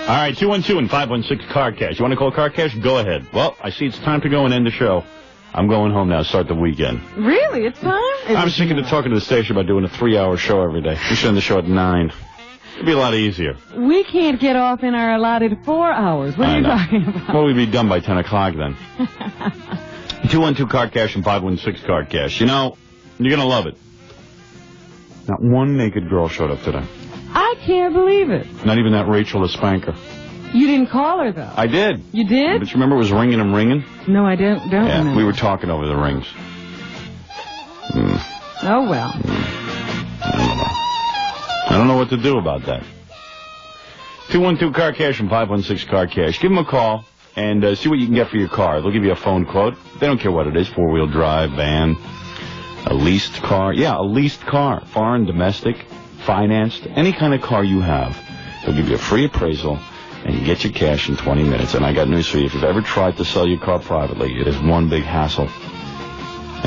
All right, 212 and 516 Car Cash. You want to call Car Cash? Go ahead. Well, I see it's time to go and end the show. I'm going home now, start the weekend. Really? It's time? I was thinking of talking to the station about doing a 3-hour show every day. We should end the show at 9. It'd be a lot easier. We can't get off in our allotted 4 hours. What are you talking about? Well, we'd be done by 10 o'clock then. 212 Car Cash and 516 Car Cash. You know, you're going to love it. Not one naked girl showed up today. I can't believe it. Not even that Rachel the Spanker. You didn't call her, though. I did. You did? But you remember it was ringing and ringing? No, I don't remember. We were talking over the rings. Oh, well. I don't know what to do about that. 212 Car Cash and 516 Car Cash. Give them a call and see what you can get for your car. They'll give you a phone quote. They don't care what it is, 4-wheel drive, van, a leased car. Yeah, a leased car, foreign, domestic, financed, any kind of car you have. They'll give you a free appraisal, and you get your cash in 20 minutes. And I got news for you. If you've ever tried to sell your car privately, it is one big hassle.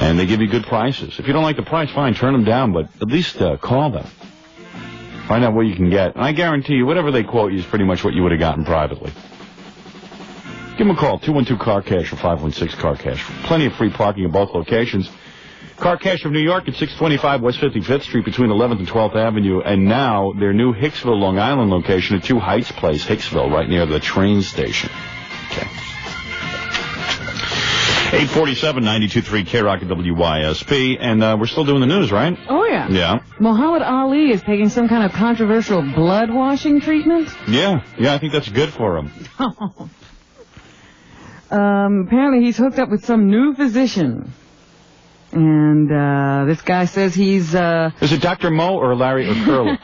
And they give you good prices. If you don't like the price, fine, turn them down, but at least call them. Find out what you can get. And I guarantee you, whatever they quote you is pretty much what you would have gotten privately. Give them a call, 212 Car Cash or 516 Car Cash. Plenty of free parking at both locations. Car Cash of New York at 625 West 55th Street between 11th and 12th Avenue. And now their new Hicksville, Long Island location at 2 Heights Place, Hicksville, right near the train station. Okay. 847, 92.3 K-Rock at WYSP. And we're still doing the news, right? Oh, yeah. Yeah. Muhammad Ali is taking some kind of controversial blood washing treatment. Yeah, I think that's good for him. Apparently he's hooked up with some new physician. And this guy says he's... Is it Dr. Mo or Larry or Curly?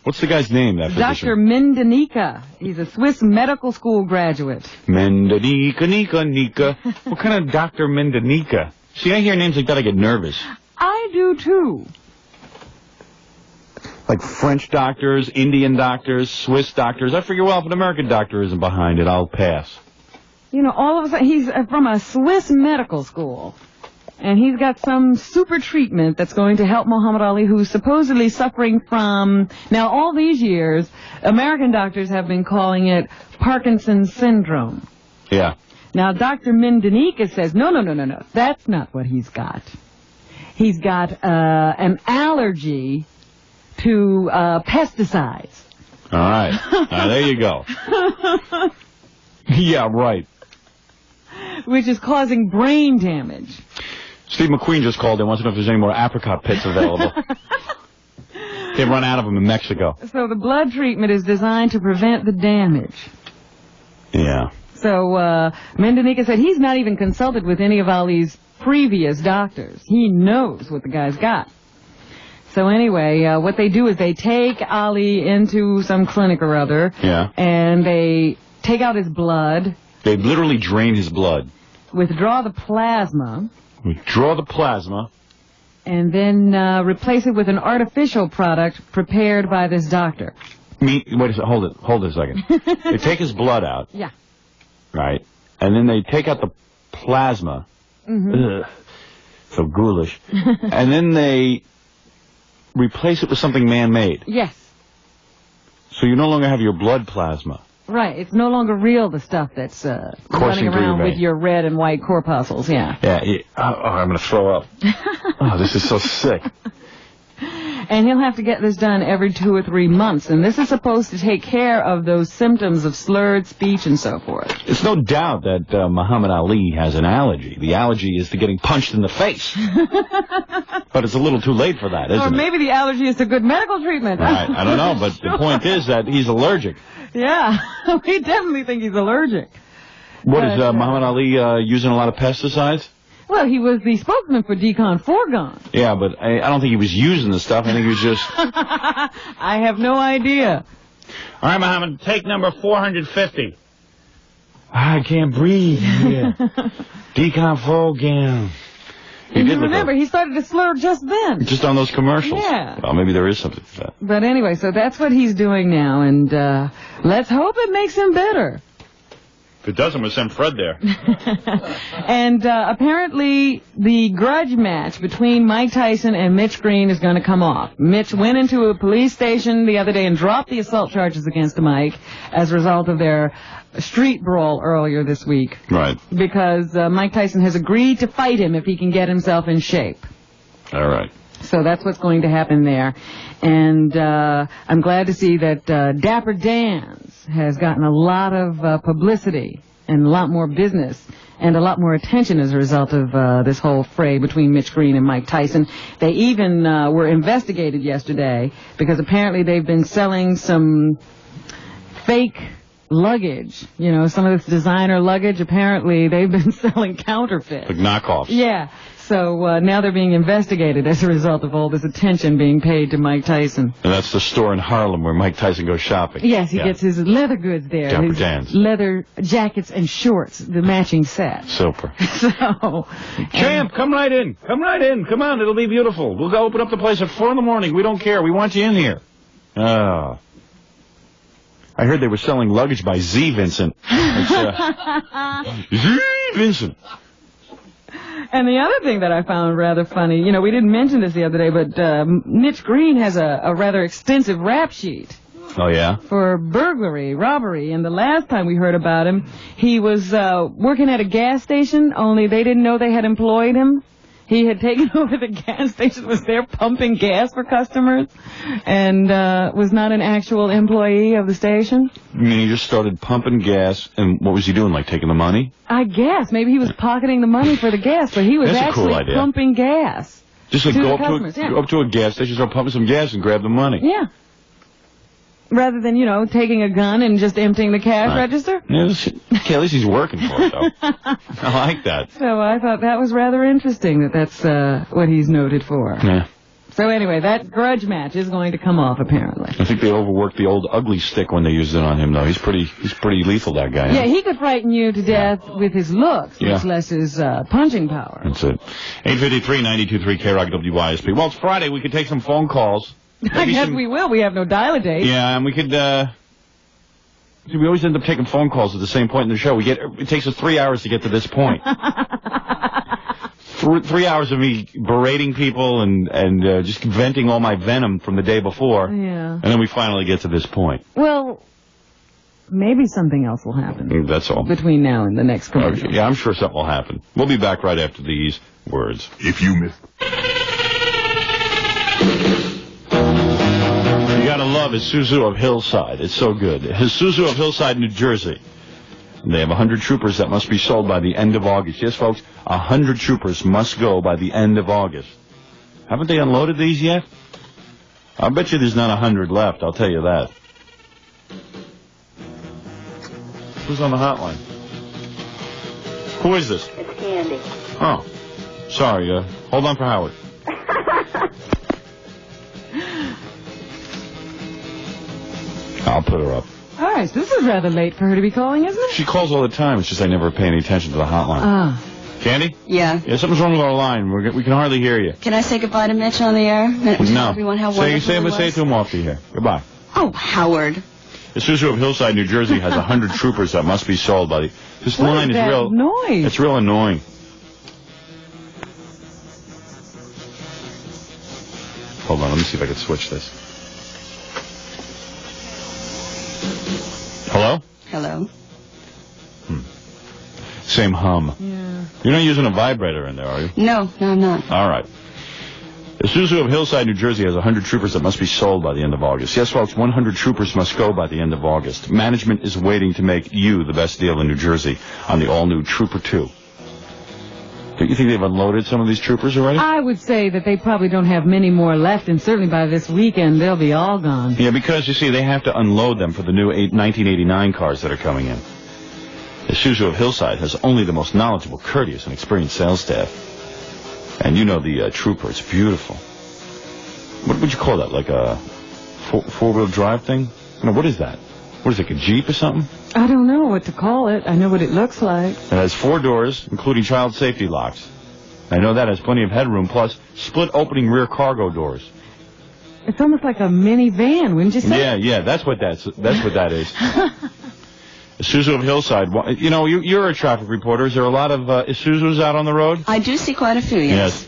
What's the guy's name, that physician? Dr. Mendenika. He's a Swiss medical school graduate. Mendenika, Nika. What kind of Dr. Mendenika? See, I hear names like that, I get nervous. I do, too. Like French doctors, Indian doctors, Swiss doctors. I figure, well, if an American doctor isn't behind it, I'll pass. You know, all of a sudden, he's from a Swiss medical school. And he's got some super treatment that's going to help Muhammad Ali, who's supposedly suffering from... Now, all these years, American doctors have been calling it Parkinson's syndrome. Yeah. Now, Dr. Mendenika says, no. That's not what he's got. He's got an allergy to pesticides. All right. There you go. Yeah, right. Which is causing brain damage. Steve McQueen just called in. Wants to know if there's any more apricot pits available. They've run out of them in Mexico. So the blood treatment is designed to prevent the damage. Yeah. So Mendenika said he's not even consulted with any of Ali's previous doctors. He knows what the guy's got. So anyway, what they do is they take Ali into some clinic or other. Yeah. And they take out his blood. They literally drain his blood. Withdraw the plasma. And then replace it with an artificial product prepared by this doctor. Wait a second. Hold it a second. They take his blood out. Yeah. Right. And then they take out the plasma. Mm-hmm. Ugh, so ghoulish. And then they replace it with something man-made. Yes. So you no longer have your blood plasma. Right. It's no longer real, the stuff that's running around with your red and white corpuscles, yeah. Yeah. I'm going to throw up. Oh, this is so sick. And he'll have to get this done every 2 or 3 months. And this is supposed to take care of those symptoms of slurred speech and so forth. It's no doubt that Muhammad Ali has an allergy. The allergy is to getting punched in the face. But it's a little too late for that, isn't it? Or maybe the allergy is to good medical treatment. Right. I don't know, but the point is that he's allergic. Yeah. We definitely think he's allergic. What, is Muhammad Ali using a lot of pesticides? Well, he was the spokesman for Decon Forgon. Yeah, but I don't think he was using the stuff. I think he was just... I have no idea. All right, Muhammad, take number 450. I can't breathe. Yeah. Decon Forgon. You remember, he started to slur just then. Just on those commercials. Yeah. Well, maybe there is something to that. But anyway, so that's what he's doing now, and let's hope it makes him better. If it doesn't, we'll send Fred there. And apparently the grudge match between Mike Tyson and Mitch Green is going to come off. Mitch went into a police station the other day and dropped the assault charges against Mike as a result of their street brawl earlier this week. Right. Because Mike Tyson has agreed to fight him if he can get himself in shape. All right. So that's what's going to happen there. And I'm glad to see that Dapper Dan's has gotten a lot of publicity and a lot more business and a lot more attention as a result of this whole fray between Mitch Green and Mike Tyson. They even were investigated yesterday because apparently they've been selling some fake luggage. You know, some of this designer luggage, apparently they've been selling counterfeit. Like knockoffs. Yeah. So now they're being investigated as a result of all this attention being paid to Mike Tyson. And that's the store in Harlem where Mike Tyson goes shopping. Yes, he gets his leather goods there. Dapper his Dan's. leather jackets and shorts, the matching set. Super. So, Champ, come right in. Come right in. Come on, it'll be beautiful. We'll go open up the place at 4 in the morning. We don't care. We want you in here. I heard they were selling luggage by Z. Vincent. Z. Vincent. And the other thing that I found rather funny, you know, we didn't mention this the other day, but Mitch Green has a rather extensive rap sheet. Oh, yeah? For burglary, robbery, and the last time we heard about him, he was working at a gas station, only they didn't know they had employed him. He had taken over the gas station, was there pumping gas for customers, and was not an actual employee of the station. You mean he just started pumping gas, and what was he doing, like taking the money? I guess. Maybe he was pocketing the money for the gas, but he was That's actually a cool idea. pumping gas. Just like to go the customers, up to a gas station, start pumping some gas, and grab the money. Yeah. Rather than, you know, taking a gun and just emptying the cash register. Yeah, okay, at least he's working for it, though. I like that. So I thought that was rather interesting that's what he's noted for. Yeah. So anyway, that grudge match is going to come off, apparently. I think they overworked the old ugly stick when they used it on him, though. He's pretty lethal, that guy. Yeah, he could frighten you to death with his looks, much less his punching power. That's it. 853-92.3 KROC WYSP. Well, it's Friday. We could take some phone calls. I guess we will. We have no dial-a-date. Yeah, and we could, we always end up taking phone calls at the same point in the show. It takes us 3 hours to get to this point. 3 hours of me berating people and just venting all my venom from the day before. Yeah. And then we finally get to this point. Well, maybe something else will happen. That's all. Between now and the next commercial. Okay. Yeah, I'm sure something will happen. We'll be back right after these words. If you miss... You gotta love Isuzu of Hillside. It's so good. Isuzu of Hillside, New Jersey. They have 100 troopers that must be sold by the end of August. Yes, folks, 100 troopers must go by the end of August. Haven't they unloaded these yet? I'll bet you there's not 100 left, I'll tell you that. Who's on the hotline? Who is this? It's Candy. Oh, sorry, hold on for Howard. I'll put her up. All right, this is rather late for her to be calling, isn't it? She calls all the time. It's just I never pay any attention to the hotline. Ah. Candy? Yeah. Yeah, something's wrong with our line. We can hardly hear you. Can I say goodbye to Mitch on the air? Tell No. everyone how say wonderful it to him off the air. Goodbye. Oh, Howard. Isuzu of Hillside, New Jersey has 100 troopers that must be sold by the... This What line is is that real... noise? It's real annoying. Hold on, let me see if I can switch this. Hello? Hello. Same hum. Yeah. You're not using a vibrator in there, are you? No, I'm not. All right. Isuzu of Hillside, New Jersey has 100 troopers that must be sold by the end of August. Yes, folks, 100 troopers must go by the end of August. Management is waiting to make you the best deal in New Jersey on the all-new Trooper 2. Don't you think they've unloaded some of these troopers already? I would say that they probably don't have many more left, and certainly by this weekend they'll be all gone. Yeah, because, you see, they have to unload them for the new 1989 cars that are coming in. Isuzu of Hillside has only the most knowledgeable, courteous, and experienced sales staff. And you know the Trooper. It's beautiful. What would you call that? Like a four-wheel drive thing? No, what is that? What is it, a Jeep or something? I don't know what to call it. I know what it looks like. It has 4 doors, including child safety locks. I know that has plenty of headroom, plus split-opening rear cargo doors. It's almost like a minivan, wouldn't you say? Yeah, that's what that is. Isuzu of Hillside. You know, you're a traffic reporter. Is there a lot of Isuzus out on the road? I do see quite a few, yes.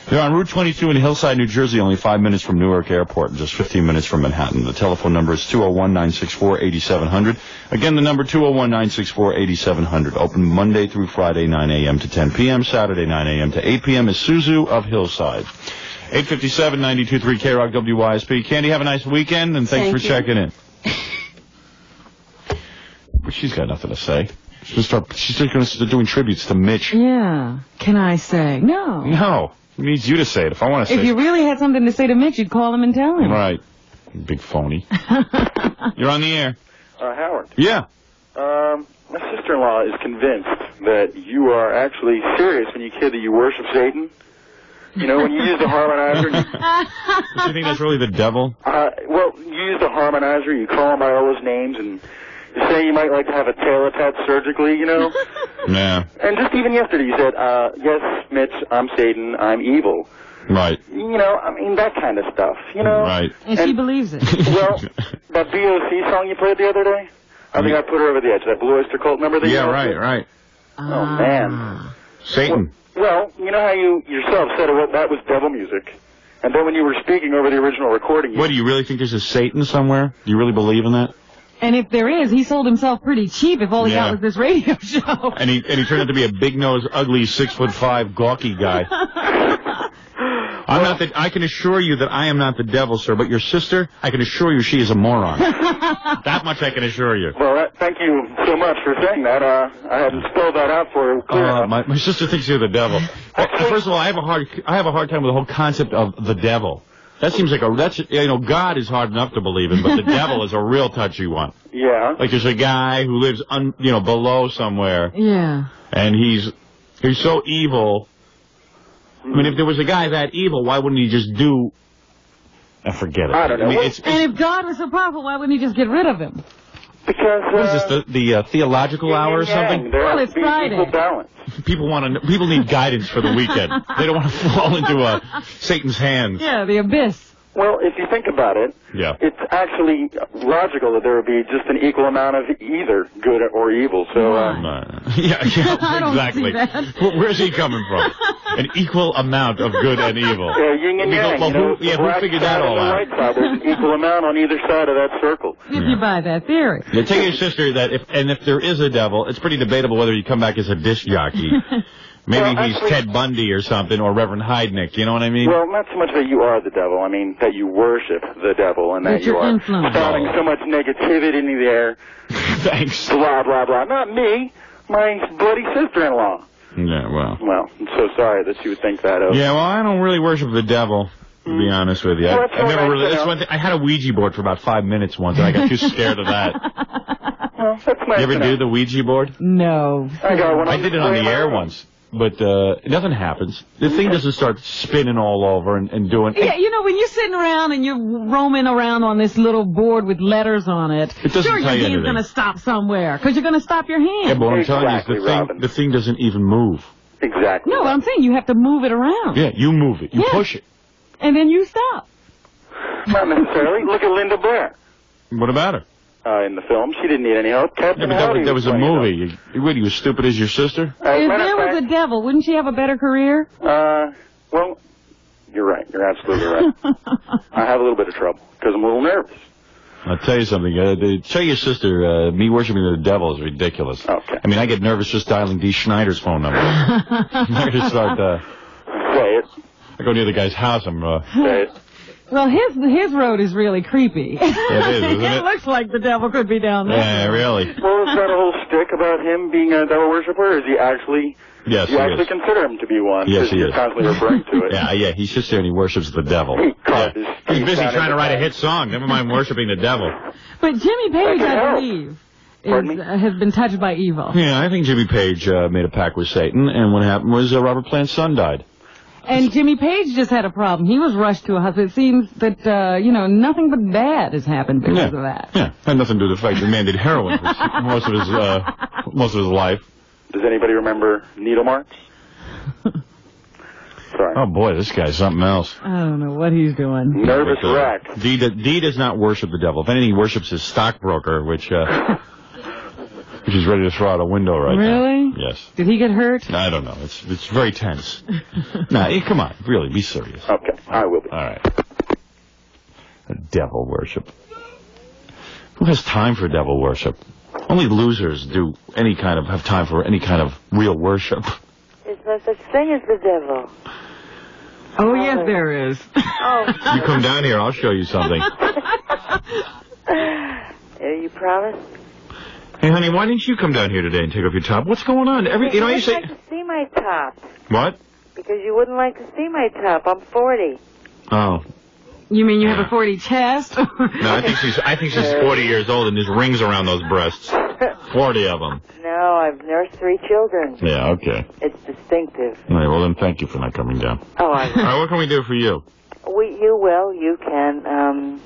They're on Route 22 in Hillside, New Jersey, only 5 minutes from Newark Airport and just 15 minutes from Manhattan. The telephone number is 201-964-8700. Again, the number 201-964-8700. Open Monday through Friday, 9 a.m. to 10 p.m., Saturday, 9 a.m. to 8 p.m. Isuzu of Hillside. 857 92.3 K-Rock WYSP. Candy, have a nice weekend, and thanks for checking in. But she's got nothing to say. She's just going to start doing tributes to Mitch. Yeah. Can I say? No. No. It needs you to say it if I want to say it. If you really had something to say to Mitch, you'd call him and tell him. Right. Big phony. You're on the air. Howard. Yeah. My sister-in-law is convinced that you are actually serious when you kid that you worship Satan. You know, when you use the harmonizer. Do you think that's really the devil? Well, you use the harmonizer, you call him by all those names, and you say you might like to have a tail attached surgically, you know? Yeah. And just even yesterday you said, yes, Mitch, I'm Satan, I'm evil. Right. You know, I mean, that kind of stuff, you know? Right. And she believes it. Well, that BOC song you played the other day, I think I put her over the edge. That Blue Oyster Cult number that you right. Oh, man. Satan. Well, you know how you yourself said that was devil music. And then when you were speaking over the original recording... What, do you really think there's a Satan somewhere? Do you really believe in that? And if there is, he sold himself pretty cheap if all he got was this radio show. And he turned out to be a big-nosed, ugly, 6'5", gawky guy. I can assure you that I am not the devil, sir, but your sister, I can assure you she is a moron. That much I can assure you. Well, thank you so much for saying that. I hadn't spelled that out for you clear enough. My sister thinks you're the devil. First of all, I have a hard time with the whole concept of the devil. That seems like God is hard enough to believe in, but the devil is a real touchy one. Yeah. Like there's a guy who lives below somewhere. Yeah. And he's so evil. I mean, if there was a guy that evil, why wouldn't he just do... I forget it. I don't know. And if God was so powerful, why wouldn't he just get rid of him? Because... What is this, the theological hour or something? Well, it's Friday. Equal balance. People need guidance for the weekend. They don't want to fall into Satan's hands. Yeah, the abyss. Well, if you think about it, it's actually logical that there would be just an equal amount of either good or evil. So, exactly. Where's he coming from? An equal amount of good and evil. Yeah, yin and yang. Who figured that all out? Right side, there's an equal amount on either side of that circle. If you buy that theory. Yeah, tell your sister that if there is a devil, it's pretty debatable whether you come back as a disc jockey. Maybe he's Ted Bundy or something, or Reverend Heidnik, you know what I mean? Well, not so much that you are the devil. I mean, that you worship the devil and that you are spouting so much negativity in the air. Thanks. Blah, blah, blah. Not me. My bloody sister-in-law. Yeah, well. Well, I'm so sorry that she would think that of. Yeah, well, I don't really worship the devil, to be honest with you. Well, I've never really... That's one thing. I had a Ouija board for about 5 minutes once, and I got too scared of that. Well, that's nice. You ever do the Ouija board? No. I did it on the air once. But nothing happens. The thing doesn't start spinning all over and doing... Yeah, when you're sitting around and you're roaming around on this little board with letters on it, it doesn't sure, your hand's going to stop somewhere, because you're going to stop your hand. Yeah, but what I'm telling you is the thing doesn't even move. Exactly. No, I'm saying you have to move it around. Yeah, you move it. You push it. And then you stop. Not necessarily. Look at Linda Blair. What about her? In the film, she didn't need any help. Captain Howdy that was a movie. You as stupid as your sister? If there was a devil, wouldn't she have a better career? Well, you're right. You're absolutely right. I have a little bit of trouble because I'm a little nervous. I'll tell you something. Tell your sister, me worshiping the devil is ridiculous. Okay. I mean, I get nervous just dialing Dee Schneider's phone number. I just start... Say it. I go near the guy's house, Say it. Well, his road is really creepy. It is, isn't it? It looks like the devil could be down there. Yeah, really. Well, is that a whole stick about him being a devil worshiper? Or is he actually... Yes, you actually consider him to be one? Yes, he is. You're constantly referring to it. Yeah, he sits there and he worships the devil. He's busy trying to write a hit song. Never mind worshiping the devil. But Jimmy Page, I believe, has been touched by evil. Yeah, I think Jimmy Page made a pact with Satan, and what happened was Robert Plant's son died. And Jimmy Page just had a problem. He was rushed to a hospital. It seems that, nothing but bad has happened because of that. Yeah, had nothing to do with the fact that the man did heroin for most of his life. Does anybody remember needle marks? Sorry. Oh, boy, this guy's something else. I don't know what he's doing. Nervous wreck. Dee does not worship the devil. If anything, he worships his stockbroker, which... She's ready to throw out a window right now. Really? Yes. Did he get hurt? I don't know. It's very tense. Come on. Really, be serious. Okay, I will be. All right. Devil worship. Who has time for devil worship? Only losers have time for any kind of real worship. There's no such thing as the devil. Oh, yes, there is. Oh. You come down here, I'll show you something. You promise? Hey, honey, why didn't you come down here today and take off your top? What's going on? You wouldn't like to see my top. What? Because you wouldn't like to see my top. I'm 40. Oh. You mean you have a 40 chest? No, I think she's 40 years old and there's rings around those breasts. 40 of them. No, I've nursed 3 children. Yeah, okay. It's distinctive. All right, well then thank you for not coming down. Oh, All right, what can we do for you? You can.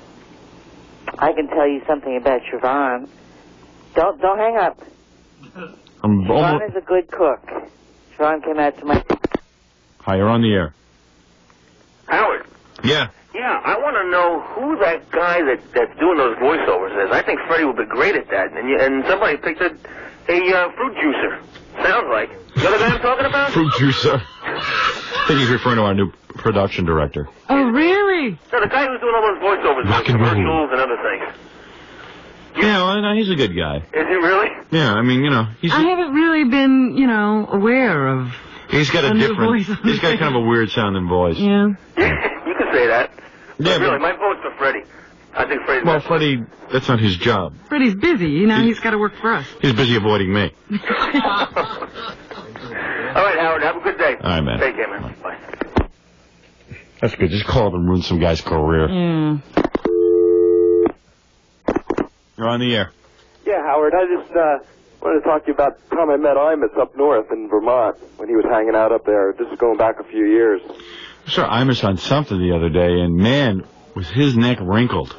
I can tell you something about Siobhan. Don't hang up. Siobhan is a good cook. Siobhan came out to my... Hi, you're on the air. Howard. Yeah. Yeah, I want to know who that guy that's doing those voiceovers is. I think Freddie would be great at that. And somebody picked a fruit juicer. Sounds like. You know the guy I'm talking about? Fruit juicer. I think he's referring to our new production director. Oh, really? No, the guy who's doing all those voiceovers, like commercials and other things. Yeah, well, no, he's a good guy. Is he really? Yeah, I mean, he's... I haven't really been, aware of... He's got he's got kind of a weird sounding voice. Yeah. You can say that. Yeah, but really, my vote's for Freddie. I think Freddie's... Well, Freddie, that's not his job. Freddie's busy. He's got to work for us. He's busy avoiding me. All right, Howard, have a good day. All right, man. Take care, man. Bye. That's good. Just call up and ruin some guy's career. Yeah. You're on the air. Yeah, Howard, I just wanted to talk to you about the time I met Imus up north in Vermont when he was hanging out up there, just going back a few years. I saw Imus on something the other day, and man, was his neck wrinkled.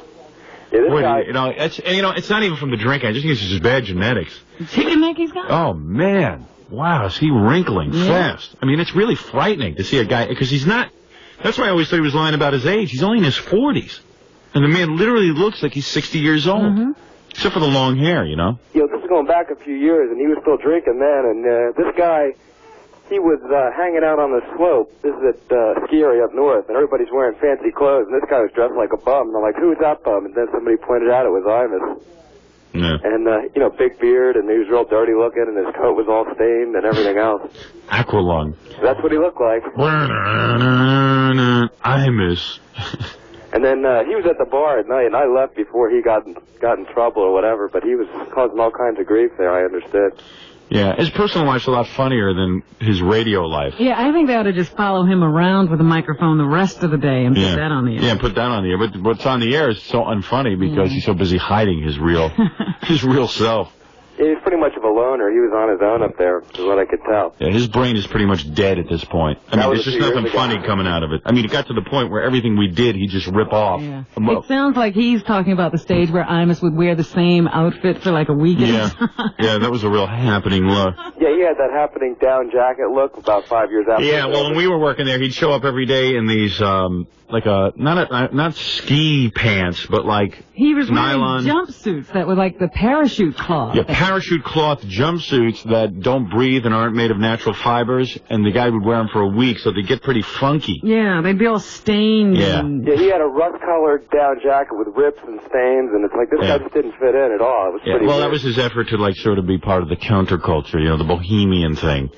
Yeah, this Boy, guy... it's not even from the drink. I just think it's just bad genetics. Chicken neck he's got? Oh, man. Wow, is he wrinkling fast? I mean, it's really frightening to see a guy, because he's not... That's why I always thought he was lying about his age. He's only in his 40s. And the man literally looks like he's 60 years old. Mm-hmm. Except for the long hair, You know, this is going back a few years, and he was still drinking then, and this guy, he was hanging out on the slope. This is at ski area up north, and everybody's wearing fancy clothes, and this guy was dressed like a bum. And I'm like, who's that bum? And then somebody pointed out it was Imus. Yeah. And, big beard, and he was real dirty looking, and his coat was all stained and everything else. Aqualung. That's what he looked like. Imus. And then he was at the bar at night, and I left before he got in trouble or whatever, but he was causing all kinds of grief there, I understood. Yeah, his personal life's a lot funnier than his radio life. Yeah, I think they ought to just follow him around with a microphone the rest of the day and put that on the air. Yeah, put that on the air. But what's on the air is so unfunny because he's so busy hiding his real self. He's pretty much of a loner. He was on his own up there, is what I could tell. Yeah, his brain is pretty much dead at this point. I mean, there's just nothing funny coming out of it. I mean, it got to the point where everything we did, he'd just rip off. Yeah. It sounds like he's talking about the stage where Imus would wear the same outfit for like a weekend. Yeah, that was a real happening look. Yeah, he had that happening down jacket look about 5 years after. Yeah, well, when we were working there, he'd show up every day in these, not ski pants, but like he was nylon wearing jumpsuits that were like the parachute cloth. Yeah, parachute cloth jumpsuits that don't breathe and aren't made of natural fibers, and the guy would wear them for a week, so they get pretty funky. Yeah, they'd be all stained. Yeah. Yeah, he had a rust-colored down jacket with rips and stains, and it's like this guy just didn't fit in at all. It was pretty weird. That was his effort to like sort of be part of the counterculture, the bohemian thing.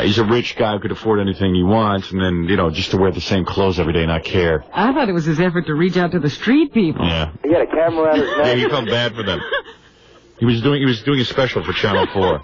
He's a rich guy who could afford anything he wants, and then just to wear the same clothes every day and not care. I thought it was his effort to reach out to the street people. Yeah. He had a camera around his neck. Yeah, he felt bad for them. He was doing a special for Channel 4.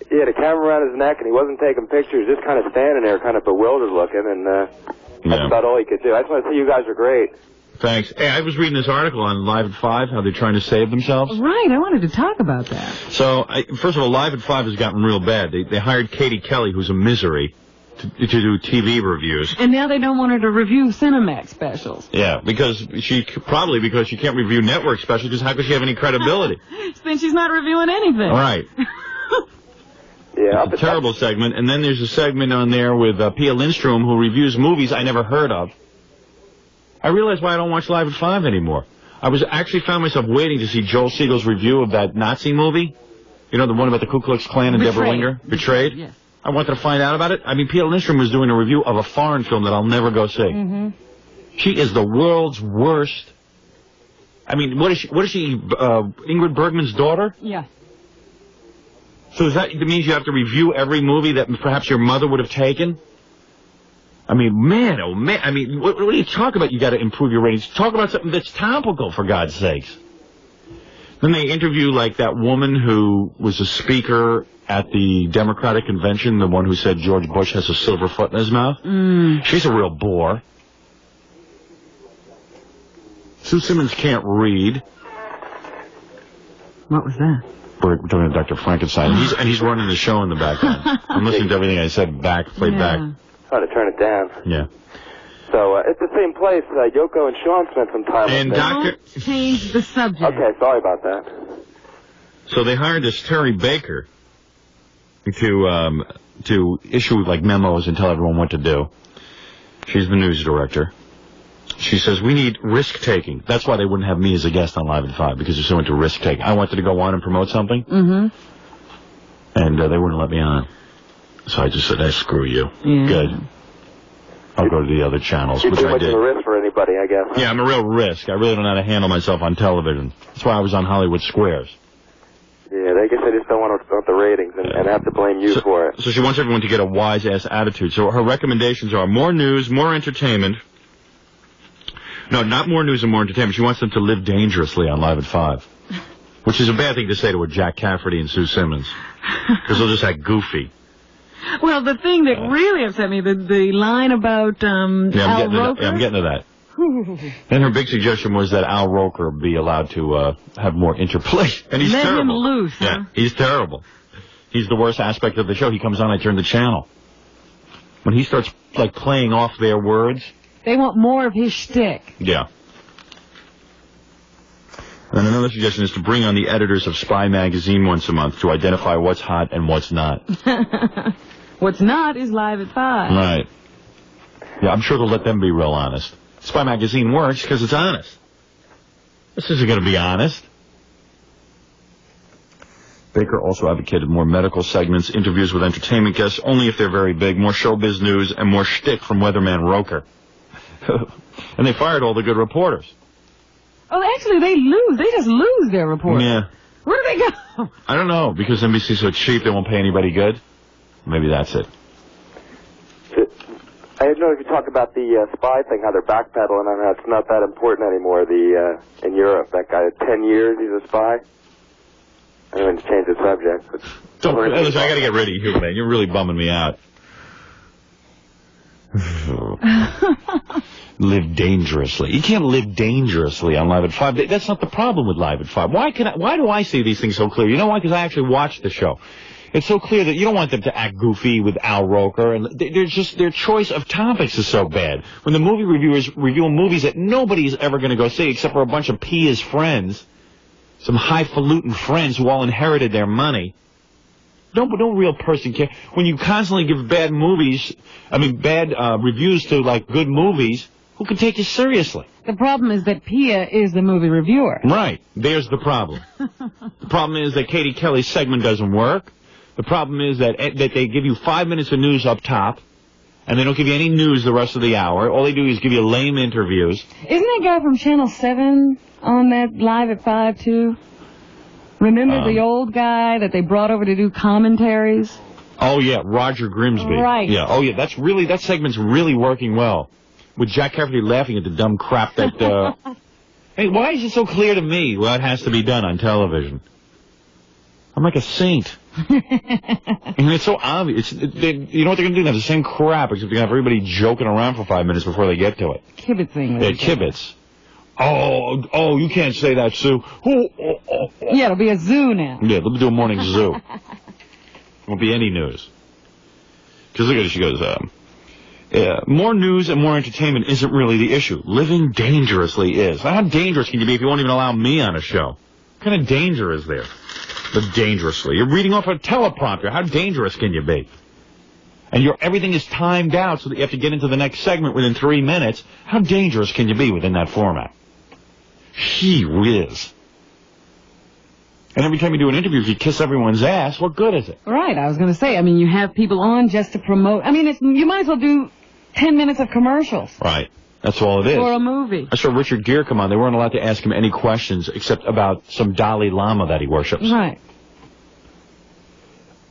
He had a camera around his neck, and he wasn't taking pictures, just kind of standing there, kind of bewildered looking, and that's about all he could do. I just want to say you guys are great. Thanks. Hey, I was reading this article on Live at 5, how they're trying to save themselves. Right, I wanted to talk about that. So, first of all, Live at 5 has gotten real bad. They hired Katie Kelly, who's a misery, to do TV reviews. And now they don't want her to review Cinemax specials. Yeah, because she can't review network specials, because how could she have any credibility? Then she's not reviewing anything. All right. Yeah, it's a terrible segment. And then there's a segment on there with Pia Lindstrom, who reviews movies I never heard of. I realized why I don't watch Live at 5 anymore. I found myself waiting to see Joel Siegel's review of that Nazi movie. You know, the one about the Ku Klux Klan and Deborah Winger? Betrayed? Yes. I wanted to find out about it. I mean, Pia Lindstrom was doing a review of a foreign film that I'll never go see. Mm-hmm. She is the world's worst. I mean, what is she, Ingrid Bergman's daughter? Yeah. So that means you have to review every movie that perhaps your mother would have taken? I mean, man, oh man. I mean, what do you talk about? You got to improve your ratings. Talk about something that's topical, for God's sakes. Then they interview, like, that woman who was a speaker at the Democratic convention, the one who said George Bush has a silver foot in his mouth. She's a real bore. Sue Simmons can't read. What was that? We're talking to Dr. Frankenstein, and he's running the show in the background. I'm listening to everything I said played back. Trying to turn it down. Yeah. So, it's the same place Yoko and Sean spent some time And with. Dr. Don't change the subject. Okay, sorry about that. So they hired this Terry Baker to issue, like, memos and tell everyone what to do. She's the news director. She says, we need risk-taking. That's why they wouldn't have me as a guest on Live at 5, because they're so into risk-taking. I wanted to go on and promote something, and they wouldn't let me on. So I just said, screw you. Yeah. Good. I'll go to the other channels, which Too I much did. of a risk for anybody, I guess. Yeah, I'm a real risk. I really don't know how to handle myself on television. That's why I was on Hollywood Squares. Yeah, I guess they just don't want the ratings and have to blame you for it. So she wants everyone to get a wise-ass attitude. So her recommendations are more news, more entertainment. No, not more news and more entertainment. She wants them to live dangerously on Live at 5, which is a bad thing to say to a Jack Cafferty and Sue Simmons, because they'll just act goofy. Well, the thing that really upset me, the line about Al Roker. I'm getting to that. And her big suggestion was that Al Roker be allowed to have more interplay. And he's terrible. Let him loose, huh? Yeah, he's terrible. He's the worst aspect of the show. He comes on, I turn the channel. When he starts, like, playing off their words. They want more of his shtick. Yeah. And another suggestion is to bring on the editors of Spy Magazine once a month to identify what's hot and what's not. What's not is Live at 5. Right. Yeah, I'm sure they'll let them be real honest. Spy Magazine works because it's honest. This isn't going to be honest. Baker also advocated more medical segments, interviews with entertainment guests, only if they're very big, more showbiz news, and more shtick from weatherman Roker. And they fired all the good reporters. Oh, actually, they lose. They just lose their reporters. Yeah. Where do they go? I don't know, because NBC's so cheap they won't pay anybody good. Maybe that's it. I didn't know if you talk about the spy thing, how they're backpedaling on how it's not that important anymore. In Europe, that guy, 10 years, he's a spy. I don't want to change the subject. But Listen, I got to get rid of you, man. You're really bumming me out. Live dangerously. You can't live dangerously on Live at 5. That's not the problem with Live at 5. Why do I see these things so clear? You know why? Because I actually watched the show. It's so clear that you don't want them to act goofy with Al Roker, and their choice of topics is so bad. When the movie reviewers review movies that nobody's ever going to go see except for a bunch of Pia's friends, some highfalutin friends who all inherited their money. No real person care. When you constantly give bad reviews to, like, good movies, who can take you seriously? The problem is that Pia is the movie reviewer. Right. There's the problem. The problem is that Katie Kelly's segment doesn't work. The problem is that they give you 5 minutes of news up top, and they don't give you any news the rest of the hour. All they do is give you lame interviews. Isn't that guy from Channel 7 on that Live at 5, too? Remember the old guy that they brought over to do commentaries? Oh, yeah, Roger Grimsby. Right. Yeah, oh, yeah, that segment's really working well. With Jack Cafferty laughing at the dumb crap that, Hey, why is it so clear to me what has to be done on television? I'm like a saint. And it's so obvious. You know what they're going to do? They have the same crap, except they're going to have everybody joking around for 5 minutes before they get to it. Kibitzing. Yeah, kibitz. Oh, you can't say that, Sue. Yeah, it'll be a zoo now. Yeah, they'll do a morning zoo. Won't be any news. Because look at it, she goes, more news and more entertainment isn't really the issue. Living dangerously is. How dangerous can you be if you won't even allow me on a show? What kind of danger is there? Live dangerously. You're reading off a teleprompter. How dangerous can you be? And everything is timed out so that you have to get into the next segment within 3 minutes. How dangerous can you be within that format? Gee whiz. And every time you do an interview, if you kiss everyone's ass, what good is it? Right, I was going to say. I mean, you have people on just to promote. I mean, you might as well do 10 minutes of commercials. Right. That's all it is. For a movie. I saw Richard Gere come on. They weren't allowed to ask him any questions except about some Dalai Lama that he worships. Right.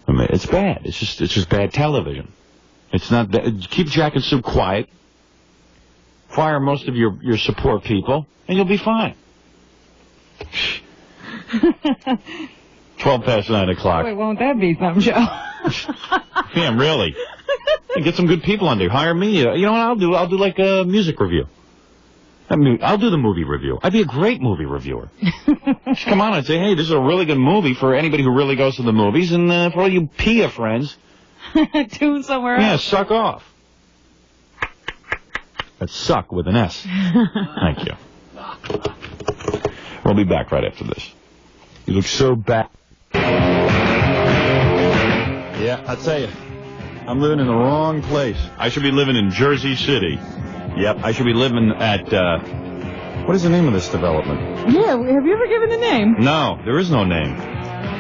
I mean, it's bad. It's just bad television. It's not that. Keep Jack and Sue quiet. Fire most of your support people, and you'll be fine. 9:12. Wait, won't that be some show? Yeah, really. And get some good people on there. Hire me. You know what I'll do? I'll do like a music review. I'll do the movie review. I'd be a great movie reviewer. Just come on and say, hey, this is a really good movie for anybody who really goes to the movies, and for all you PIA friends. Tune somewhere else. Yeah, suck off. That's suck with an S. Thank you. We'll be back right after this. You look so bad. Yeah, I'll tell you. I'm living in the wrong place. I should be living in Jersey City. Yep, I should be living at, what is the name of this development? Yeah, have you ever given a name? No, there is no name.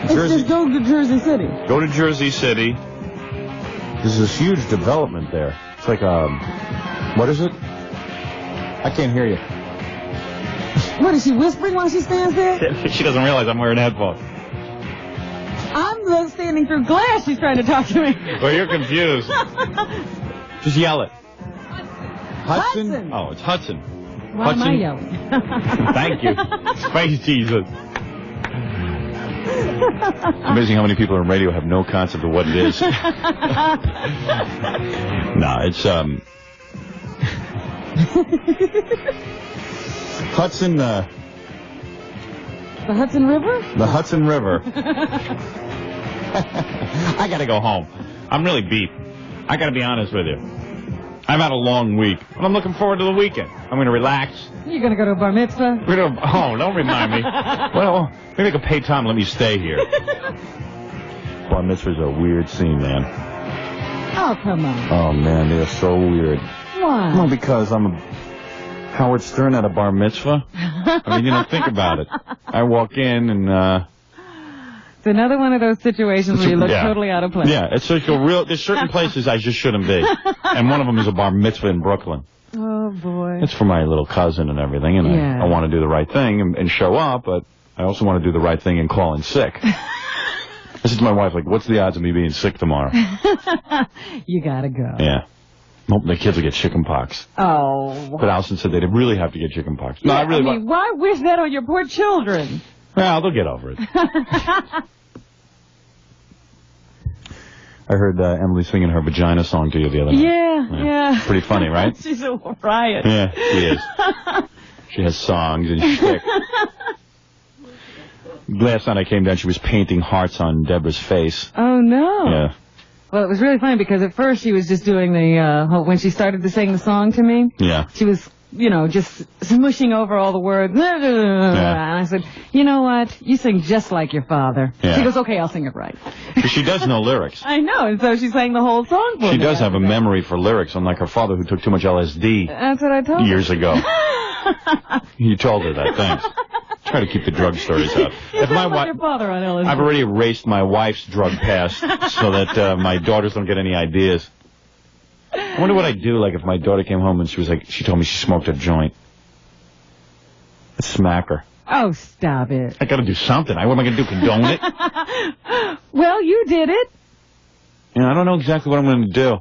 Just go to Jersey City. Go to Jersey City. There's this huge development there. It's like, what is it? I can't hear you. What, is she whispering while she stands there? She doesn't realize I'm wearing headphones. I'm standing through glass. She's trying to talk to me. Well, you're confused. Just yell it. Hudson. Oh, it's Hudson. Why Hudson? am I yelling? Thank you. Space Jesus. Amazing how many people in radio have no concept of what it is. No, it's Hudson. The Hudson River? The Hudson River. I gotta go home. I'm really beat. I gotta be honest with you. I've had a long week, and I'm looking forward to the weekend. I'm gonna relax. You're gonna go to a bar mitzvah? Oh, don't remind me. Well, maybe I could pay Tom and let me stay here. Bar mitzvah's a weird scene, man. Oh, come on. Oh, man, they're so weird. Why? Well, because I'm Howard Stern at a bar mitzvah. I mean, think about it. I walk in and, It's another one of those situations where you look totally out of place. Yeah, it's like there's certain places I just shouldn't be. And one of them is a bar mitzvah in Brooklyn. Oh, boy. It's for my little cousin and everything, and I want to do the right thing and show up, but I also want to do the right thing and call in sick. I said to my wife, like, what's the odds of me being sick tomorrow? You gotta go. Yeah. Nope, the kids will get chicken pox. Oh. But Allison said they'd really have to get chicken pox. No, Yeah, I really mean, why wish that on your poor children? Well, they'll get over it. I heard Emily singing her vagina song to you the other night. Yeah. Pretty funny, right? She's a riot. Yeah, she is. She has songs and shtick. Last night I came down, she was painting hearts on Deborah's face. Oh, no. Yeah. Well, it was really funny because at first she was just doing when she started to sing the song to me. Yeah. She was, just smushing over all the words. Yeah. And I said, you know what? You sing just like your father. Yeah. She goes, okay, I'll sing it right. She does know lyrics. I know, and so she sang the whole song for me. She does have a memory for lyrics, unlike her father who took too much LSD. That's what I told her. Years ago. You told her that, thanks. Try to keep the drug stories out. If my wife, your father on LSD. I've already erased my wife's drug past so that my daughters don't get any ideas. I wonder what I'd do, like, if my daughter came home and she told me she smoked a joint. I'd smack her. Oh, stop it. I gotta do something. What am I gonna do, condone it? Well, you did it. I don't know exactly what I'm gonna do.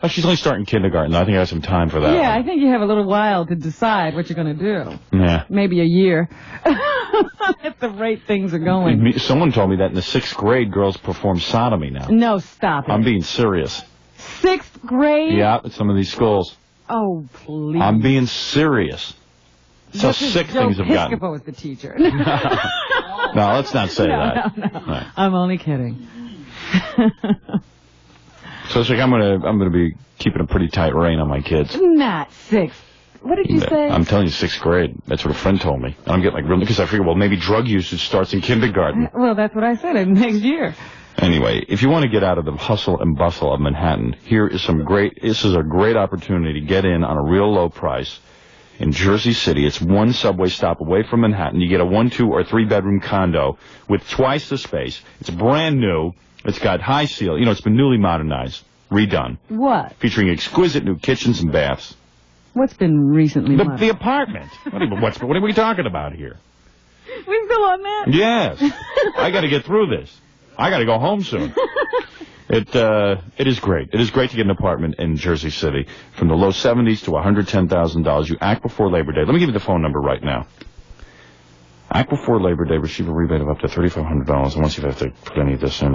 Oh, she's only starting kindergarten. I think I have some time for that. Yeah, I think you have a little while to decide what you're going to do. Yeah. Maybe a year. At the rate things are going. Someone told me that in the 6th grade, girls perform sodomy now. No, stop it. I'm being serious. 6th grade? Yeah, at some of these schools. Oh, please. I'm being serious. That's how sick things have gotten. Piscopo was the teacher. No, let's not say that. No. Right. I'm only kidding. So it's like I'm gonna be keeping a pretty tight rein on my kids. Not 6th. What did you say? I'm telling you, 6th grade. That's what a friend told me. And I'm getting like really because I figure, well, maybe drug usage starts in kindergarten. Well, that's what I said. Next year. Anyway, if you want to get out of the hustle and bustle of Manhattan, this is a great opportunity to get in on a real low price. in Jersey City. It's one subway stop away from Manhattan. You get a 1, 2, or 3-bedroom condo with twice the space. It's brand new. It's got high ceiling. You know, it's been newly modernized, redone. What? Featuring exquisite new kitchens and baths. What's been recently modernized? The apartment. What are we talking about here? We still on that? Yes. I got to get through this. I got to go home soon. It is great. It is great to get an apartment in Jersey City from the low 70s to $110,000. You act before Labor Day. Let me give you the phone number right now. Act before Labor Day. Receive a rebate of up to $3,500. And once you have to put any of this in,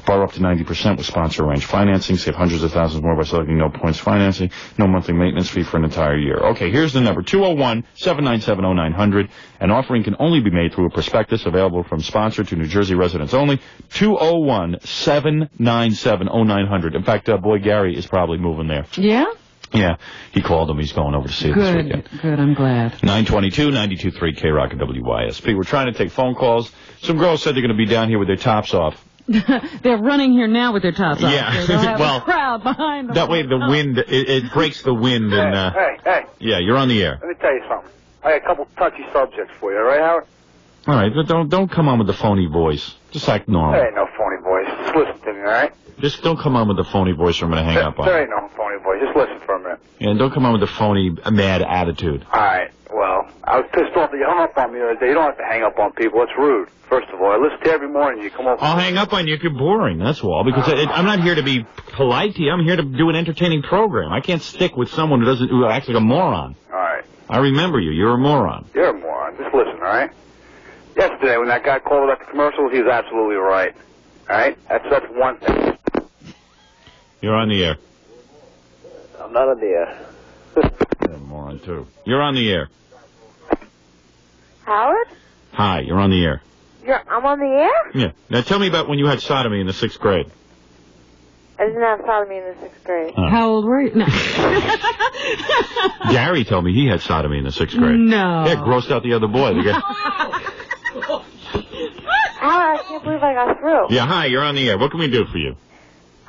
borrow up to 90% with sponsor arranged financing. Save hundreds of thousands more by selecting no points financing. No monthly maintenance fee for an entire year. Okay, here's the number. 201-797-0900. An offering can only be made through a prospectus available from sponsor to New Jersey residents only. 201-797-0900. In fact, boy Gary is probably moving there. Yeah? Yeah, he called him. He's going over to see it this weekend. Good, I'm glad. 922-92.3 K-Rock and WYSP. We're trying to take phone calls. Some girls said they're going to be down here with their tops off. They're running here now with their tops off. Yeah. So they'll have a crowd behind them. That way the wind, it breaks the wind. And, Hey. Yeah, you're on the air. Let me tell you something. I got a couple touchy subjects for you, all right, Howard? All right, but don't come on with the phony voice. Just act normal. There ain't no phony voice. Just listen to me, all right? Just don't come on with the phony voice or I'm going to hang up on you. There ain't no phony voice. Just listen for a minute. Yeah, and don't come on with the phony, mad attitude. All right. Well, I was pissed off that you hung up on me the other day. You don't have to hang up on people. It's rude. First of all, I listen to you every morning. You come over. I'll hang up on you if you're boring, that's all. Because I'm not here to be polite to you. I'm here to do an entertaining program. I can't stick with someone who acts like a moron. All right. I remember you. You're a moron. You're a moron. Just listen, all right? Yesterday, when that guy called about the commercials, he was absolutely right. All right? That's one thing. You're on the air. I'm not on the air. You're a moron, too. You're on the air. Howard? Hi, you're on the air. I'm on the air? Yeah. Now tell me about when you had sodomy in the 6th grade. I didn't have sodomy in the 6th grade. How old were you? No. Gary told me he had sodomy in the 6th grade. No. Yeah, grossed out the other boy. Howard, I can't believe I got through. Yeah, hi, you're on the air. What can we do for you?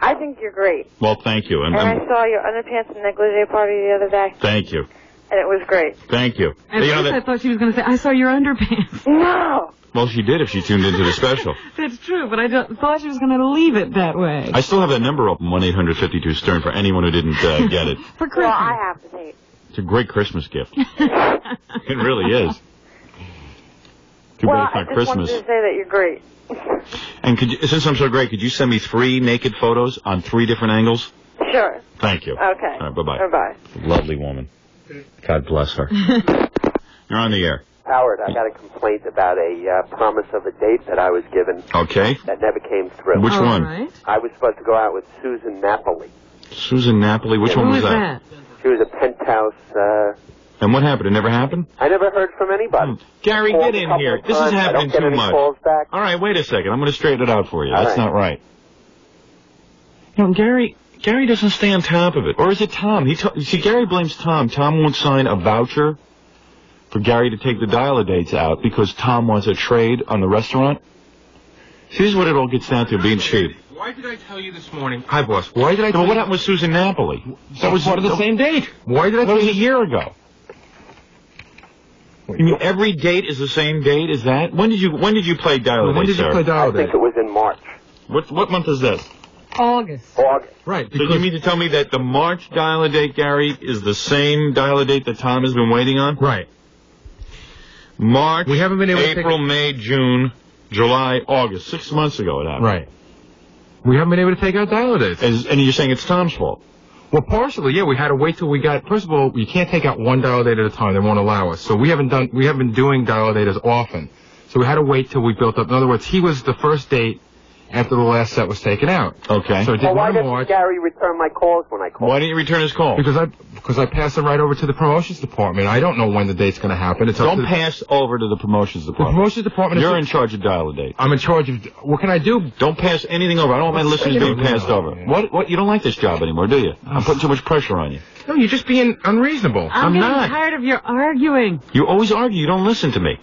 I think you're great. Well, thank you. And I saw your underpants and negligee party the other day. Thank you. And it was great. Thank you. At first I thought she was going to say, I saw your underpants. No. Well, she did if she tuned into the special. That's true, but I thought she was going to leave it that way. I still have that number open, 1-800-52-STERN, for anyone who didn't get it. For Christmas. Well, I have to take. It's a great Christmas gift. It really is. Too bad it's not I just Christmas. wanted to say that you're great. And since I'm so great, could you send me 3 naked photos on 3 different angles? Sure. Thank you. Okay. All right, bye-bye. Bye-bye. Lovely woman. God bless her. You're on the air. Howard, I got a complaint about a promise of a date that I was given. Okay. That never came through. Which one? Right. I was supposed to go out with Susan Napoli. Susan Napoli? Which one was that? She was a penthouse. And what happened? It never happened? I never heard from anybody. Gary, get in here. This is happening too much. Calls back. All right, wait a second. I'm going to straighten it out for you. That's not right. You know, Gary doesn't stay on top of it. Or is it Tom? See, Gary blames Tom. Tom won't sign a voucher for Gary to take the dial-a-dates out because Tom wants a trade on the restaurant. See, this is what it all gets down to, being cheap. Why did I tell you this morning? Hi, boss. Why did I tell Well, you... what happened with Susan Napoli? That was part of the same date. Why did I That tell was you... a year ago. You mean every date is the same date? Is that? When did you play dial-a-date, When did you play I dial-a-date? think it was in March. What month is this? August. Right. So you mean to tell me that the March dial-a-date, Gary, is the same dial-a-date that Tom has been waiting on? Right. March, We haven't been able to April, May, June, July, August. 6 months ago it happened. Right. We haven't been able to take out dial-a-dates. And you're saying it's Tom's fault? Well, partially, yeah. We had to wait till we got... First of all, you can't take out one dial-a-date at a time. They won't allow us. So we haven't been doing dial-a-date as often. So we had to wait till we built up. In other words, he was the first date after the last set was taken out. Okay. So it did Well, why one in didn't March. Gary return my calls when I called? Why didn't you return his call? Because I passed it right over to the promotions department. I don't know when the date's going to happen. It's up Don't to pass over to the promotions the department. promotions department. You're in charge of dial-a-date. I'm in charge of... What can I do? Don't pass anything over. I don't want my listeners being passed over. What? You don't like this job anymore, do you? I'm putting too much pressure on you. No, you're just being unreasonable. I'm getting not. tired of your arguing. You always argue. You don't listen to me.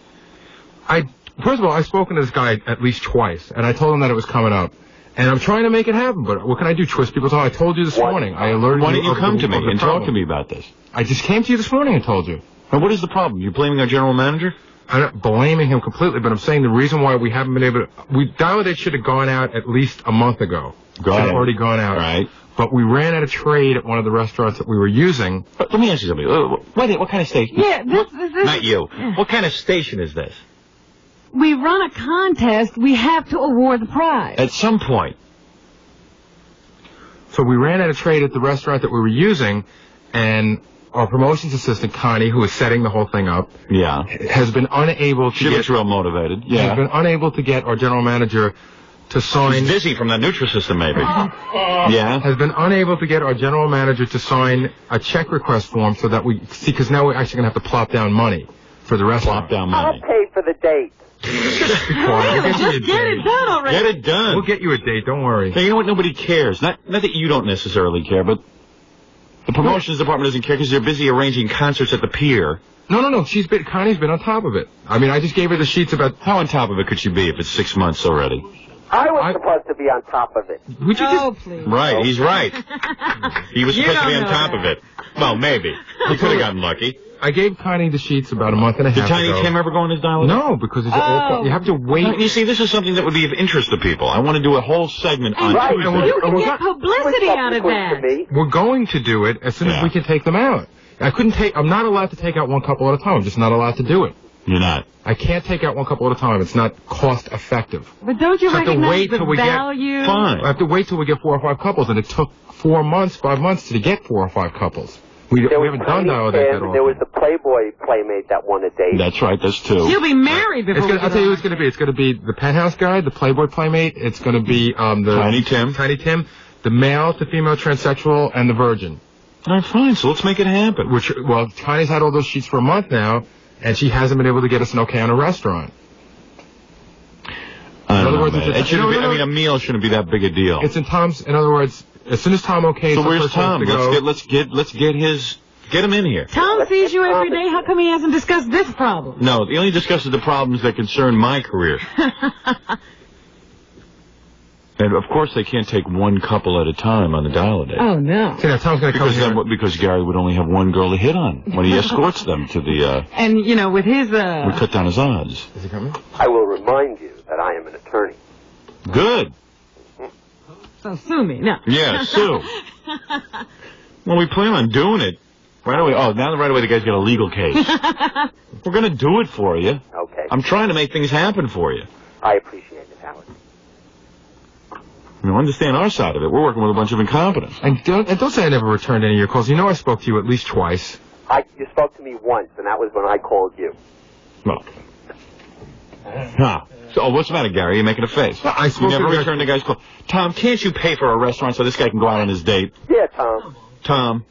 First of all, I've spoken to this guy at least twice, and I told him that it was coming up. And I'm trying to make it happen, but what can I do? Twist people's arm? I told you this morning. I alerted Why you. didn't you come to me and talk to me about this? I just came to you this morning and told you. Now, what is the problem? You're blaming our general manager? I'm not blaming him completely, but I'm saying the reason why we haven't been able to... Dial-A-Date should have gone out at least a month ago. Should have already gone out. Right. But we ran out of trade at one of the restaurants that we were using. But let me ask you something. What kind of station? Yeah, Not you. What kind of station is this? We run a contest. We have to award the prize. At some point. So we ran out of trade at the restaurant that we were using, and our promotions assistant, Connie, who is setting the whole thing up, has been unable to She looks real motivated. Yeah. Has been unable to get our general manager to sign... She's busy from that Nutrisystem, maybe. Yeah. Has been unable to get our general manager to sign a check request form so that we... See, because now we're actually going to have to plop down money for the restaurant. Plop down money. I'll pay for the date. Just be quiet. Just get it done already. Get it done. We'll get you a date, don't worry. Now, you know what? Nobody cares. Not that you don't necessarily care, but the promotions department doesn't care because they're busy arranging concerts at the pier. No. Connie's been on top of it. I mean, I just gave her the sheets about... How on top of it could she be if it's 6 months already? I was supposed to be on top of it. Would you please. Right, he's right. He was supposed to be on top of it. Well, maybe. He could have gotten lucky. I gave Connie the sheets about a month and a half ago. Did Tiny Tim ever go on his Dial-A-Date? No, because it's you have to wait. You see, this is something that would be of interest to people. I want to do a whole segment on Tuesday. You can get publicity out of that. We're going to do it as soon as we can take them out. I'm not allowed to take out one couple at a time. I'm just not allowed to do it. You're not. I can't take out one couple at a time. It's not cost effective. But don't you recognize the value? Fine. I have to wait till we get 4 or 5 couples, and it took 5 months to get 4 or 5 couples. We haven't done Dial-A-Date that often. There was the Playboy Playmate that won a date. That's right, that's 2. You'll be married before I'll tell you who it's going to be. It's going to be the Penthouse guy, the Playboy Playmate. It's going to be the Tiny Tim, the male to female transsexual, and the virgin. All right, fine. So let's make it happen. Well, Tiny's had all those sheets for a month now, and she hasn't been able to get us an okay on a restaurant. I mean, a meal shouldn't be that big a deal. It's in Tom's. In other words, as soon as Tom okays. So where's Tom? Let's get him in here. Tom sees you every day. How come he hasn't discussed this problem? No, he only discusses the problems that concern my career. And of course, they can't take one couple at a time on the Dial-A-Date. Oh no! See, now Tom's going to come here because Gary would only have one girl to hit on when he escorts them to the. And with his. We cut down his odds. Is he coming? I will remind you that I am an attorney. Good. So sue me, no. Yeah, sue. Well, we plan on doing it right away. Oh, now right away the guy's got a legal case. We're going to do it for you. Okay. I'm trying to make things happen for you. I appreciate it, Howard. You understand our side of it. We're working with a bunch of incompetents. And don't say I never returned any of your calls. You know I spoke to you at least twice. You spoke to me once, and that was when I called you. Well. So, what's the matter, Gary? You're making a face. Well, I spoke you never returned the guy's call. Tom, can't you pay for a restaurant so this guy can go out on his date? Yeah, Tom. Tom.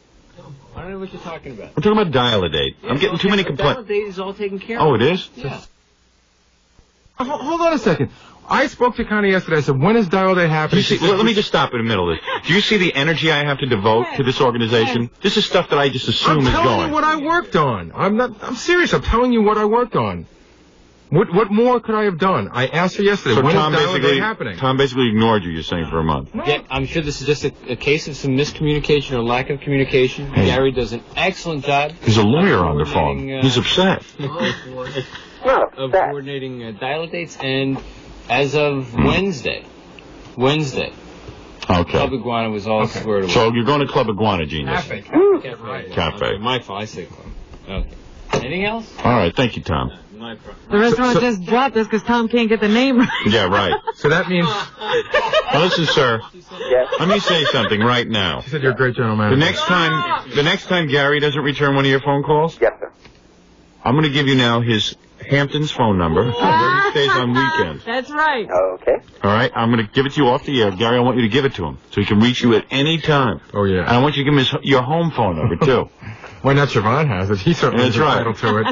I don't know what you're talking about. I'm talking about Dial-A-Date. I'm getting too many complaints. Dial-A-Date is all taken care of. Oh, it is? Yeah. Hold on a second. I spoke to Connie yesterday. I said, when is Dial-A-Date happening? Let me just stop in the middle of this. Do you see the energy I have to devote to this organization? This is stuff that I just assume is going. I'm telling you what I worked on. I'm serious. I'm telling you what I worked on. What more could I have done? I asked her yesterday, when is Dial-A-Date happening? Tom basically ignored you, you're saying, for a month. Yeah, I'm sure this is just a case of some miscommunication or lack of communication. Hey. Gary does an excellent job. He's a lawyer on the phone. He's upset. Of coordinating Dial-A-Dates, and as of Wednesday, Okay. Club Iguana was all squared away. So you're going to Club Iguana, Genius. Cafe. My fault. I said club. Okay. Anything else? All right. Thank you, Tom. My problem. The restaurant just dropped us because Tom can't get the name right. Yeah, right. So that means... Well, listen, sir. Yes. Let me say something right now. She said you're a great general manager. The next time Gary doesn't return one of your phone calls... Yes, sir. I'm going to give you now his Hampton's phone number. Where he stays on weekends. That's right. Okay. All right? I'm going to give it to you off the air. Gary, I want you to give it to him so he can reach you at any time. Oh, yeah. And I want you to give him your home phone number, too. Why not? Siobhan has it. He certainly is entitled to it.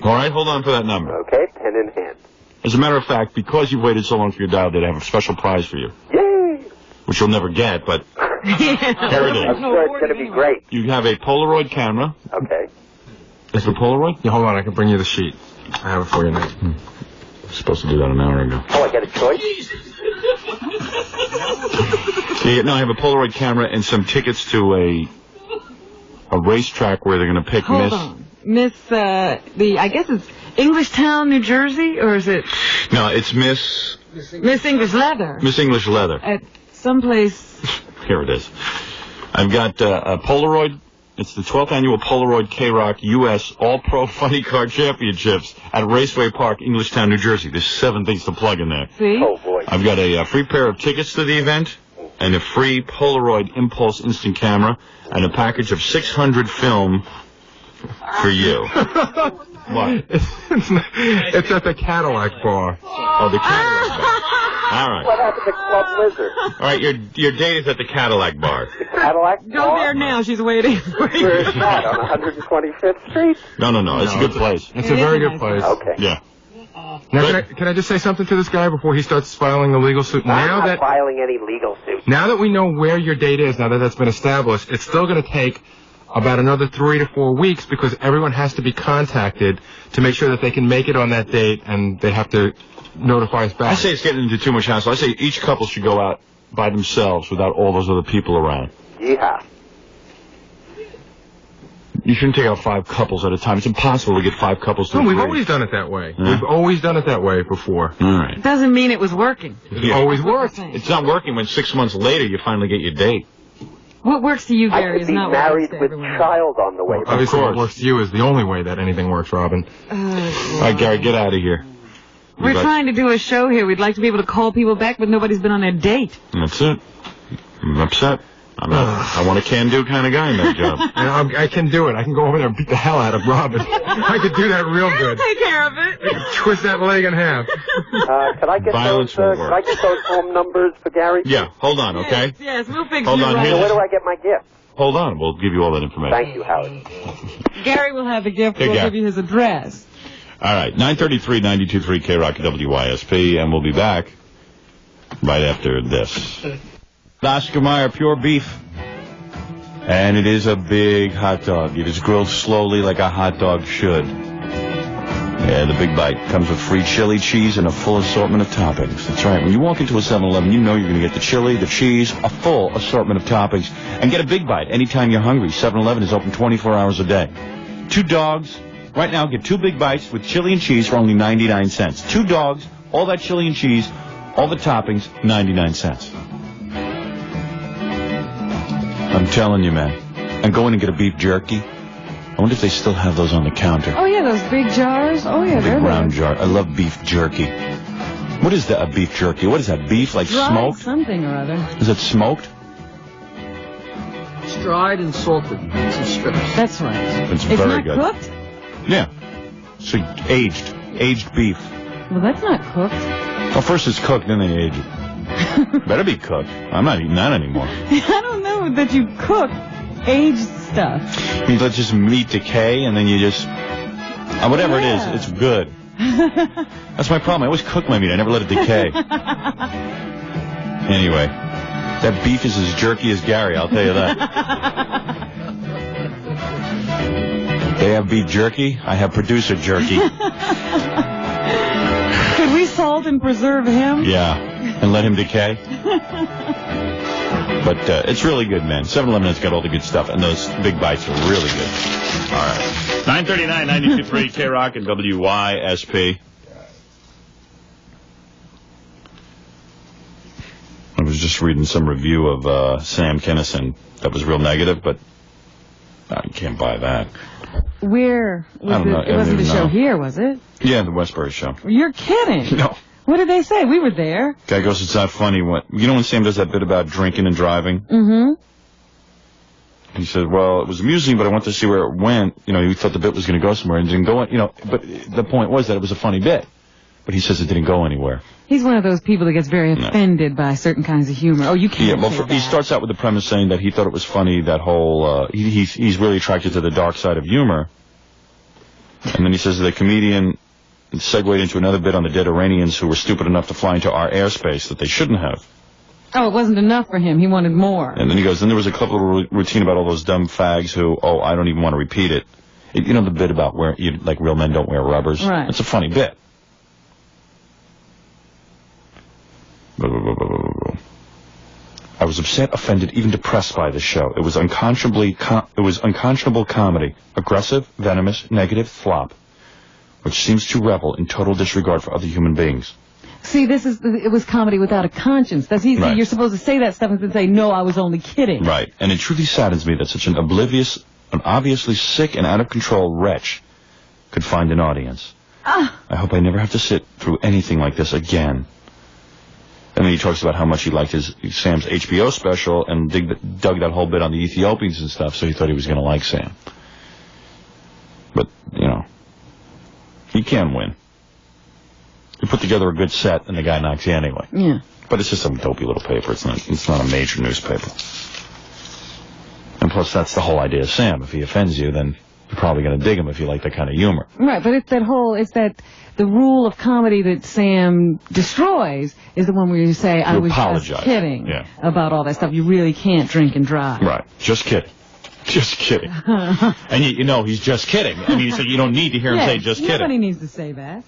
All right? Hold on for that number. Okay, pen in hand. As a matter of fact, because you've waited so long for your Dial-A-Date, I have a special prize for you. Yay! Which you'll never get, but here it is. I'm sure it's going to be great. You have a Polaroid camera. Okay. Is it a Polaroid? Yeah, hold on. I can bring you the sheet. I have it for you now. I was supposed to do that an hour ago. Oh, I got a choice? See, no, I have a Polaroid camera and some tickets to a racetrack where they're going to pick Hold on. Miss, I guess it's Englishtown, New Jersey, or is it? No, it's Miss English Leather. Miss English Leather. At someplace. Here it is. I've got a Polaroid. It's the 12th annual Polaroid K-Rock U.S. All-Pro Funny Car Championships at Raceway Park, Englishtown, New Jersey. There's 7 things to plug in there. See? Oh, boy. I've got a free pair of tickets to the event and a free Polaroid Impulse instant camera and a package of 600 film for you. What? It's at the Cadillac bar. Oh, the Cadillac bar. All right. What happened to Club Lizard? All right, your date is at the Cadillac bar. The Cadillac Go bar? there now. She's waiting. Where is that? On 125th Street? No. It's a good place. It's a very good place. Okay. Yeah. Now, can I just say something to this guy before he starts filing the legal suit? I'm not filing any legal suit. Now that we know where your date is, now that that's been established, it's still going to take about another 3 to 4 weeks because everyone has to be contacted to make sure that they can make it on that date, and they have to notify us back. I say it's getting into too much hassle. I say each couple should go out by themselves without all those other people around. Yeah. You shouldn't take out 5 couples at a time. It's impossible to get 5 couples to No, we've agree. always done it that way. Yeah. We've always done it that way before. All right. Doesn't mean it was working. It always worked. It's not working when 6 months later you finally get your date. What works to you, I Gary, could is be not what married works to with everyone else. child on the way. Obviously, what works to you is the only way that anything works, Robin. All right, Gary, get out of here. We're trying to do a show here. We'd like to be able to call people back, but nobody's been on their date. That's it. I'm upset. I want a can-do kind of guy in that job. And I can do it. I can go over there and beat the hell out of Robin. I could do that real good. Take care of it. I could twist that leg in half. Could I get Violence those? won't Could I get those home numbers for Gary? Yeah, hold on, okay? Yes, we'll fix Hold you on, right. here. Where do I get my gift? Hold on, we'll give you all that information. Thank you, Howard. Gary will have the gift. Hey, We'll Gary. give you his address. All right, 933, 92.3 K-Rock WYSP, and we'll be back right after this. Oscar Mayer, pure beef. And it is a big hot dog. It is grilled slowly like a hot dog should. Yeah, the Big Bite comes with free chili, cheese, and a full assortment of toppings. That's right. When you walk into a 7-Eleven, you know you're going to get the chili, the cheese, a full assortment of toppings, and get a Big Bite anytime you're hungry. 7-Eleven is open 24 hours a day. 2 dogs. Right now, get 2 Big Bites with chili and cheese for only 99 cents. 2 dogs, all that chili and cheese, all the toppings, 99 cents. I'm telling you, man. And go in and get a beef jerky. I wonder if they still have those on the counter. Oh, yeah, those big jars. Oh, yeah, Big they're round there. jar. I love beef jerky. What is that, a beef jerky? What is that, beef, like Dried smoked? something or other. Is it smoked? It's dried and salted in strips. That's right. It's very not good. cooked? Yeah. So aged beef. Well, that's not cooked. Well, first it's cooked, then they age it. Better be cooked. I'm not eating that anymore. I don't know that you cook aged stuff. You let just meat decay, and then you just... whatever it is, it's good. That's my problem. I always cook my meat. I never let it decay. Anyway, that beef is as jerky as Gary, I'll tell you that. They have beef jerky. I have producer jerky. Could we salt and preserve him? Yeah, and let him decay. But it's really good, man. 7-Eleven has got all the good stuff, and those Big Bites are really good. All right. 939, 92.3 K-Rock and WYSP. I was just reading some review of Sam Kinison that was real negative, but I can't buy that. Where was I don't know. it? It wasn't I the don't show know. here, was it? Yeah, the Westbury show. You're kidding. No. What did they say? We were there. Guy goes, it's not funny. You know when Sam does that bit about drinking and driving? Mm-hmm. He said, well, it was amusing, but I wanted to see where it went. You know, he thought the bit was going to go somewhere and didn't go, but the point was that it was a funny bit. But he says it didn't go anywhere. He's one of those people that gets very offended by certain kinds of humor. Oh, you can't say that. He starts out with the premise saying that he thought it was funny, that whole, he's really attracted to the dark side of humor. And then he says the comedian segued into another bit on the dead Iranians who were stupid enough to fly into our airspace that they shouldn't have. Oh, it wasn't enough for him. He wanted more. And then he goes, then there was a couple of routine about all those dumb fags who, I don't even want to repeat it. You know the bit about like real men don't wear rubbers? Right. It's a funny bit. was upset, offended, even depressed by this show. It was unconscionable comedy. Aggressive, venomous, negative flop, which seems to revel in total disregard for other human beings. See, it was comedy without a conscience. That's easy. Right. You're supposed to say that stuff and then say, no, I was only kidding. Right. And it truly saddens me that such an obviously sick and out-of-control wretch could find an audience. I hope I never have to sit through anything like this again. And then he talks about how much he liked Sam's HBO special and dug that whole bit on the Ethiopians and stuff, so he thought he was going to like Sam. But, he can win. You put together a good set, and the guy knocks you anyway. Yeah. But it's just some dopey little paper. It's not a major newspaper. And plus, that's the whole idea of Sam. If he offends you, then you're probably going to dig him if you like that kind of humor. Right, but it's the rule of comedy that Sam destroys is the one where you say, I was just kidding about all that stuff. You really can't drink and drive. Right. Just kidding. Just kidding. And he's just kidding. I mean, so you don't need to hear him say just kidding. Nobody needs to say that.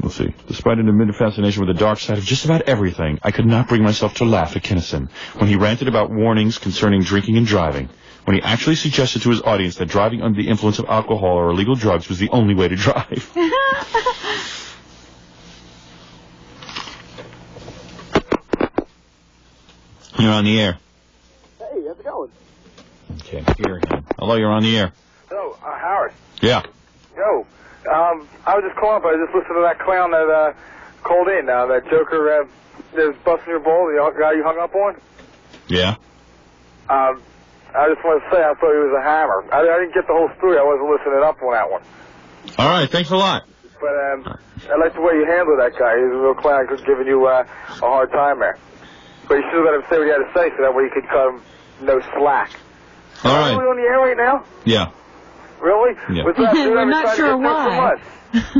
Let's see. Despite an admitted fascination with the dark side of just about everything, I could not bring myself to laugh at Kinison when he ranted about warnings concerning drinking and driving, when he actually suggested to his audience that driving under the influence of alcohol or illegal drugs was the only way to drive. You're on the air. Hey, how's it going? Okay, hear him. Hello, you're on the air. Hello, Howard. Yeah. Yo, I was just calling up. I just listened to that clown that called in. That joker that was busting your ball, the guy you hung up on. Yeah. I just want to say I thought he was a hammer. I didn't get the whole story. I wasn't listening up on that one. All right, thanks a lot. But I like the way you handled that guy. He was a real clown, just giving you a hard time there. But you should have let him say what he had to say, so that way you could cut him no slack. All right. Are we on the air right now? Yeah. Really? Yeah. What's up, dude? We're I've been not trying sure to get through for why. months.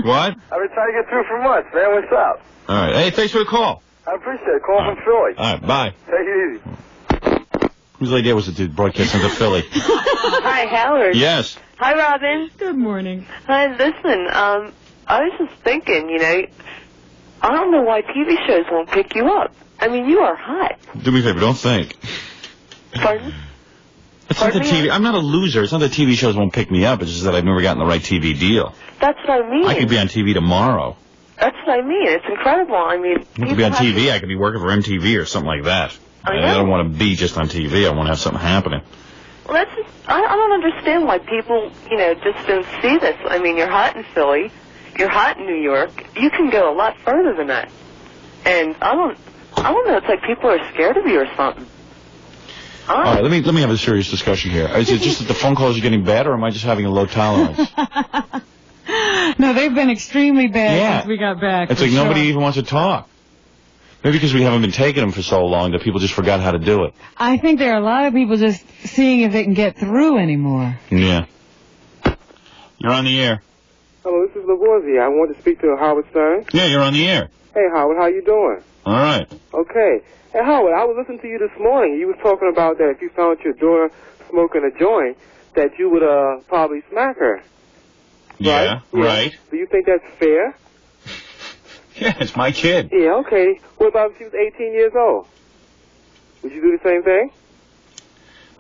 What? I've been trying to get through for months, man. What's up? All right. Hey, thanks for the call. I appreciate it. Call from Philly. All right, bye. Take it easy. Whose idea was it to broadcast into Philly? Hi, Howard. Yes. Hi, Robin. Good morning. Hi, listen, I was just thinking, I don't know why TV shows won't pick you up. I mean, you are hot. Do me a favor, don't think. Pardon? It's not the TV. I'm not a loser. It's not that TV shows won't pick me up. It's just that I've never gotten the right TV deal. That's what I mean. I could be on TV tomorrow. That's what I mean. It's incredible. I mean, I could be on TV. I could be working for MTV or something like that. I don't want to be just on TV. I want to have something happening. Well, that's just, I don't understand why people, just don't see this. I mean, you're hot in Philly. You're hot in New York. You can go a lot further than that. And I don't know. It's like people are scared of you or something. All right, let me have a serious discussion here. Is it just that the phone calls are getting bad, or am I just having a low tolerance? No, they've been extremely bad since we got back. It's like nobody even wants to talk. Maybe because we haven't been taking them for so long that people just forgot how to do it. I think there are a lot of people just seeing if they can get through anymore. Yeah. You're on the air. Hello, this is Lavoisier. I want to speak to Howard Stern. Yeah, you're on the air. Hey, Howard, how you doing? All right. Okay. Hey, Howard, I was listening to you this morning. You was talking about that if you found your daughter smoking a joint, that you would probably smack her. Yeah, right. Do you think that's fair? Yeah, it's my kid. Yeah, okay. What about if she was 18 years old? Would you do the same thing?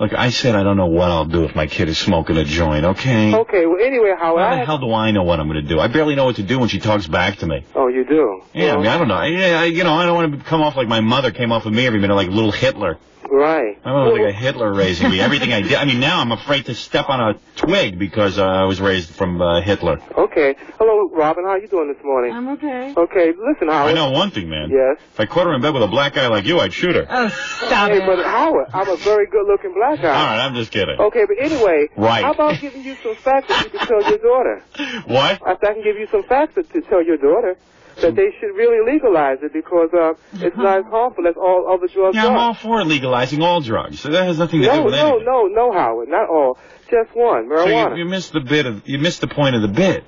Look, I said I don't know what I'll do if my kid is smoking a joint, okay? Okay, well, anyway, Howard... How the hell do I know what I'm going to do? I barely know what to do when she talks back to me. Oh, you do? Yeah, I mean, I don't know. I don't want to come off like my mother came off of me every minute, like little Hitler. Right. I don't like a Hitler raising me. Everything I did. I mean, now I'm afraid to step on a twig because I was raised from Hitler. Okay. Hello, Robin. How you doing this morning? I'm okay. Okay, listen, Howard. I know one thing, man. Yes? If I caught her in bed with a black guy like you, I'd shoot her. Oh, stop it. But Howard, I'm a very good-looking black guy. All right, I'm just kidding. Okay, but anyway, right. How about giving you some facts that you can tell your daughter? What? I can give you some facts to tell your daughter that they should really legalize it because it's not as harmful as all other drugs Yeah, are. I'm all for legalizing all drugs. So that has nothing to do with anything. No, Howard, not all. Just one, marijuana. So you missed the the point of the bit.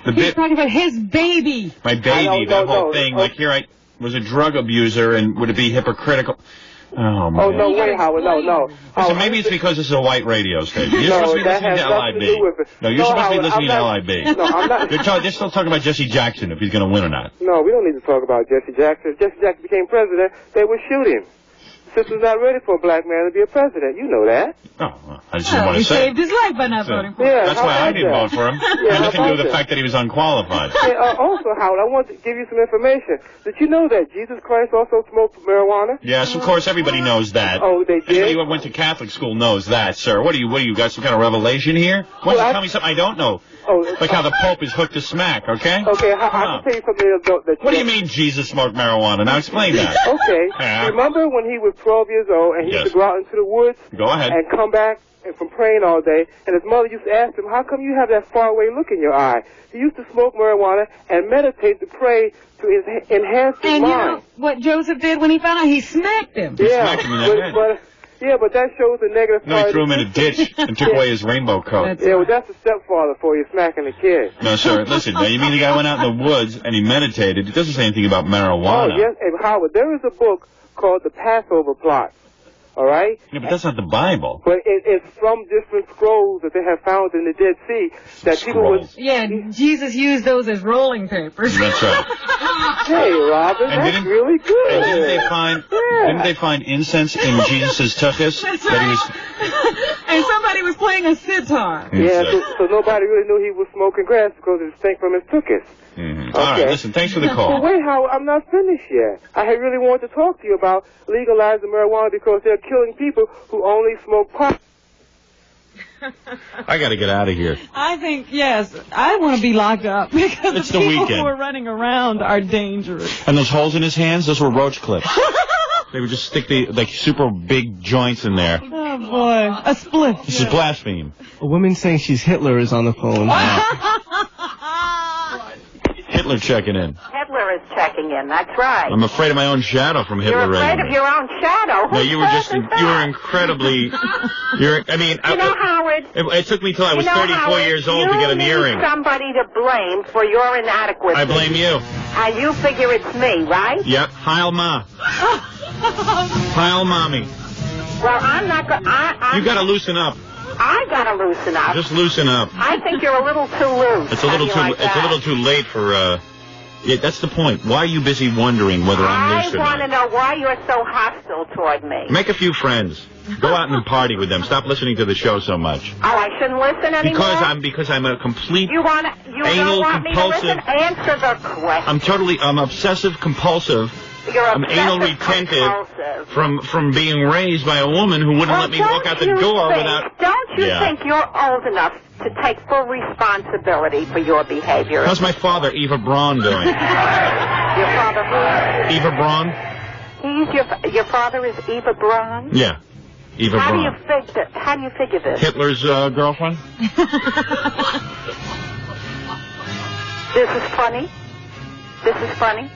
He's talking about his baby. My baby, that whole thing. Like, here I was a drug abuser, and would it be hypocritical? Oh, man. Oh, no way, Howard. No. Listen, maybe it's because this is a white radio station. You're supposed to be listening to LIB. No, you're supposed to be listening to LIB. No, I'm not. They're still talking about Jesse Jackson, if he's going to win or not. No, we don't need to talk about Jesse Jackson. If Jesse Jackson became president, they would shoot him. Sister's not ready for a black man to be a president. You know that. Oh, I just didn't want to say. He saved his life by not voting for him. Yeah, that's why I didn't vote for him. It had nothing to do with the fact that he was unqualified. Yeah, also, Howard, I want to give you some information. Did you know that Jesus Christ also smoked marijuana? Yes, of course, everybody knows that. Oh, they did? Anybody who went to Catholic school knows that, sir. What do you got some kind of revelation here? Why don't you tell me something I don't know? Oh, like how the Pope is hooked to smack, okay? Okay, I can tell you something that what do you mean Jesus smoked marijuana? Now explain that. Okay. Yeah. Remember when he was 12 years old and he used to go out into the woods? Go ahead. And come back from praying all day, and his mother used to ask him, how come you have that faraway look in your eye? He used to smoke marijuana and meditate to pray to enhance his mind. And you know what Joseph did when he found out? He smacked him. Yeah, smacked him in the head. But that shows the negative No, part. he threw him in a ditch and took away his rainbow coat. That's a stepfather for you, smacking the kid. No, sir, listen, now you mean the guy went out in the woods and he meditated? It doesn't say anything about marijuana. Oh, yes, and Howard, there is a book called The Passover Plot. All right? Yeah, but that's not the Bible. But it's from different scrolls that they have found in the Dead Sea that people would... Yeah, Jesus used those as rolling papers. That's right. Hey, Robin, that's really good. And didn't they find incense in Jesus' tuchus? That's right. And somebody was playing a sitar. Yeah, so nobody really knew he was smoking grass because it stank from his tuchus. Mm-hmm. Okay. All right, listen, thanks for the call. But wait, Howard, I'm not finished yet. I had really wanted to talk to you about legalizing marijuana because they're killing people who only smoke pot. I got to get out of here. I think, yes, I want to be locked up because It's the the people weekend. who are running around are dangerous. And those holes in his hands, those were roach clips. They would just stick the super big joints in there. Oh, boy. A split. This is blaspheme. A woman saying she's Hitler is on the phone. Hitler checking in. Hitler is checking in. That's right. I'm afraid of my own shadow from Hitler. You're afraid of your own shadow. No, you were incredibly. You know, Howard. It took me till I was 34 years old to get an earring. You need somebody to blame for your inadequacy. I blame you. And you figure it's me, right? Yep. Heil Ma. Heil Mommy. Well, I'm not going. You got to loosen up. I got to loosen up. Just loosen up. I think you're a little too loose. It's a little too. It's a little too late for. Yeah, that's the point. Why are you busy wondering whether I'm loose or I want to not? know why you're so hostile toward me. Make a few friends. Go out and party with them. Stop listening to the show so much. Oh, I shouldn't listen anymore? Because I'm a complete You don't want compulsive. me to listen? Answer the question. I'm obsessive compulsive. You're I'm anal retentive from being raised by a woman who wouldn't let me walk out the door without. Don't you think you're old enough to take full responsibility for your behavior? How's my father, Eva Braun, doing? Your father who? Eva Braun? Your father is Eva Braun? Yeah, Eva Braun. How do you figure this? Hitler's girlfriend? This is funny? This is funny?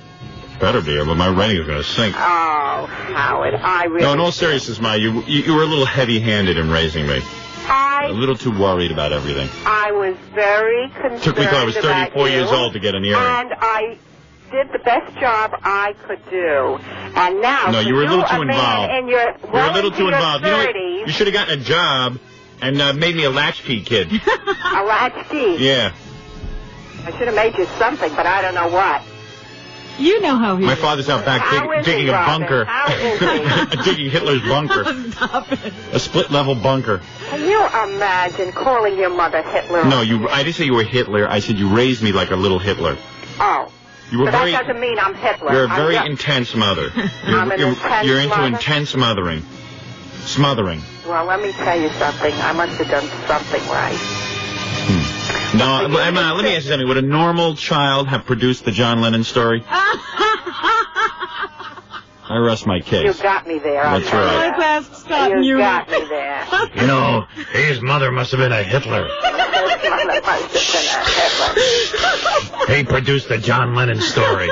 Better be, but my rating is going to sink. Oh, Howard, I really... No, in all seriousness, Ma, you were a little heavy-handed in raising me. A little too worried about everything. I was very concerned. Took me till I was 34 years old to get an earring. And I did the best job I could do. And now... No, you were a little too involved. You were a little too involved. You know what? 30s. You should have gotten a job and made me a latchkey kid. A latchkey? Yeah. I should have made you something, but I don't know what. You know how he My is. father's out back digging a bunker. Digging Hitler's bunker. Stop it. A split-level bunker. Can you imagine calling your mother Hitler? No, I didn't say you were Hitler. I said you raised me like a little Hitler. Oh. You were but very, that doesn't mean I'm Hitler. You're a very intense mother. You're into intense mothering. Smothering. Well, let me tell you something. I must have done something right. No, Emma, let me ask you something. Would a normal child have produced the John Lennon story? I rest my case. You got me there. That's right. Let's ask Scott You Newman. got me there. You know, his mother must have been a Hitler. He produced the John Lennon story.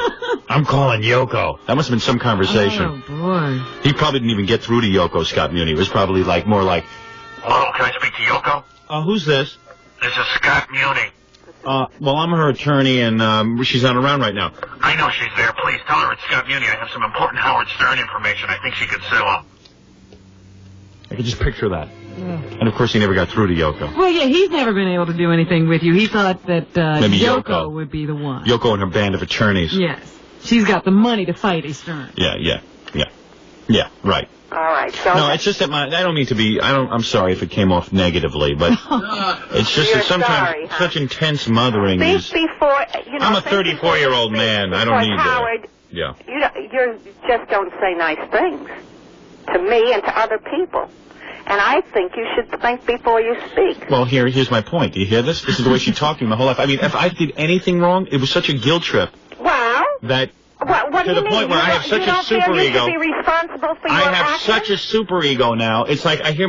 I'm calling Yoko. That must have been some conversation. Oh, boy. He probably didn't even get through to Yoko, Scott Muni. It was probably more like, Hello, can I speak to Yoko? Who's this? This is Scott Muni. Well, I'm her attorney, and she's not around right now. I know she's there. Please tell her it's Scott Muni. I have some important Howard Stern information. I think she could settle up. I could just picture that. And, of course, he never got through to Yoko. Well, yeah, he's never been able to do anything with you. He thought that Maybe Yoko would be the one. Yoko and her band of attorneys. Yes. She's got the money to fight Stern. Yeah, right. All right. So No, it's just that I don't mean to be, I'm sorry if it came off negatively, but it's just that sometimes such intense mothering is... Before, I'm a 34-year-old man. I don't need Howard, that. Yeah. You just don't say nice things to me and to other people. And I think you should think before you speak. Well, here's my point. Do you hear this? This is the way she's talking my whole life. I mean, if I did anything wrong, it was such a guilt trip. Well... That... What to do the you point mean? where I have such a super you ego. Should be responsible for your I have actions? such a super ego now. It's like I hear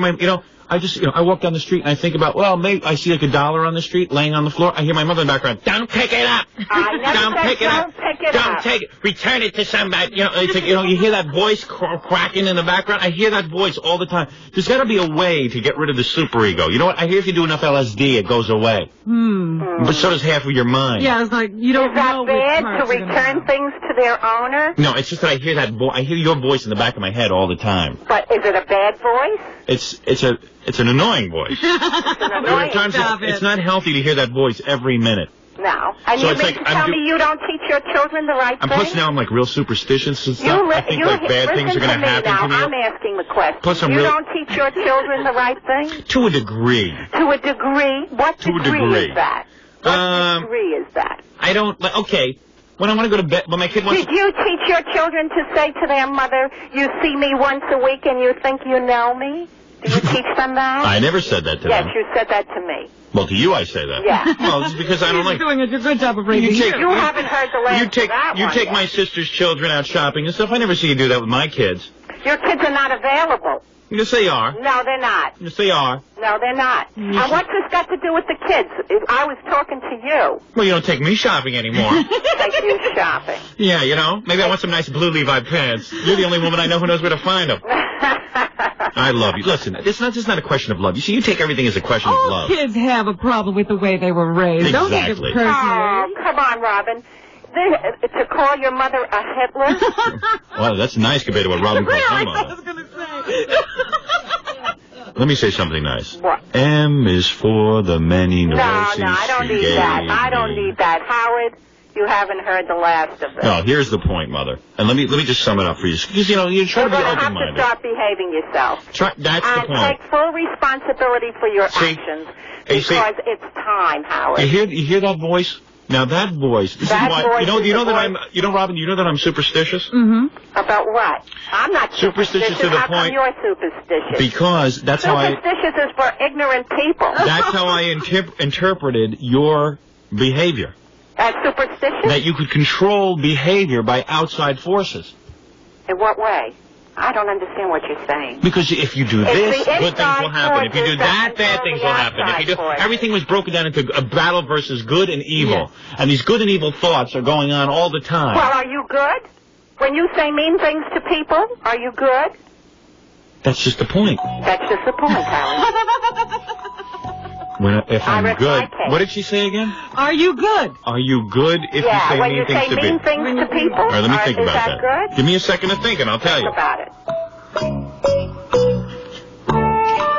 I walk down the street and I think about, well, maybe I see like $1 on the street laying on the floor. I hear my mother in the background, don't pick it up. I never Don't said pick it up. Don't pick it Don't up. take it. Return it to somebody. It's like, you hear that voice cracking in the background. I hear that voice all the time. There's got to be a way to get rid of the super ego. You know what? I hear if you do enough LSD, it goes away. But so does half of your mind. Yeah, it's like you don't know. Is that bad to return things to their owner? No, it's just that I hear that I hear your voice in the back of my head all the time. But is it a bad voice? It's an annoying voice. It's an annoying It's not healthy to hear that voice every minute. No. And So you it's mean like to tell me you don't teach your children the right And thing? plus now I'm like real superstitious and stuff. I think like bad things are going to happen now. to me. I'm asking the question. Plus I'm you real- don't teach your children the right thing? To a degree. To a degree? What To a degree degree. is that? What degree is that? I don't... Okay. When I want to go to bed... When my kid wants Did you teach your children to say to their mother, you see me once a week and you think you know me? Do you teach them that? I never said that to Yes, them. you said that to me. Well, to you I say that. Yeah. Well, it's because I don't like... You're doing a good job of raising You haven't heard the last You take of that you one take yet. my sister's children out shopping and stuff. I never see you do that with my kids. Your kids are not available. Yes, they are. No, they're not. Yes, they are. No, they're not. And what's this got to do with the kids? I was talking to you. Well, you don't take me shopping anymore. Take you shopping. Yeah, maybe I want some nice blue Levi pants. You're the only woman I know who knows where to find them. I love you. Listen, it's not a question of love. You see, you take everything as a question of All love. kids have a problem with the way they were raised. Don't take it Exactly. personally. Oh, come on, Robin. To call your mother a Hitler? Well, that's nice compared to what Robin calls my mother. Let me say something nice. What? M is for the many No, neuroses I don't she need gave that. I don't me. need that. Howard, you haven't heard the last of it. No, here's the point, Mother. And let me just sum it up for you. Because, you're trying You're to be going to have to open-minded. start behaving yourself. That's the And point. take full responsibility for your actions. Hey, see- Because it's time, Howard. You hear that voice? Now that voice. This That is why. voice You is know the that voice- Robin. You know that I'm superstitious. About what? I'm not Superstitious to the How come point- you're superstitious? Because that's how I. Superstitious is for ignorant people. That's how I interpreted your behavior. That's superstitious? That you could control behavior by outside forces. In what way? I don't understand what you're saying. Because if you do It's this, the good things inside will happen. If you do forces that, that bad control things the will happen. If you outside do, forces. everything was broken down into a battle versus good and evil. And these good and evil thoughts are going on all the time. Well, are you good? When you say mean things to people, are you good? That's just the point. That's just the point, Howard. If I I'm rest good. my case. What did she say again? Are you good? Are you good if Yeah, you say when mean you things say to mean people? things to people, All right, let me think is about that good? Give me a second to think, and I'll tell you. Think about it.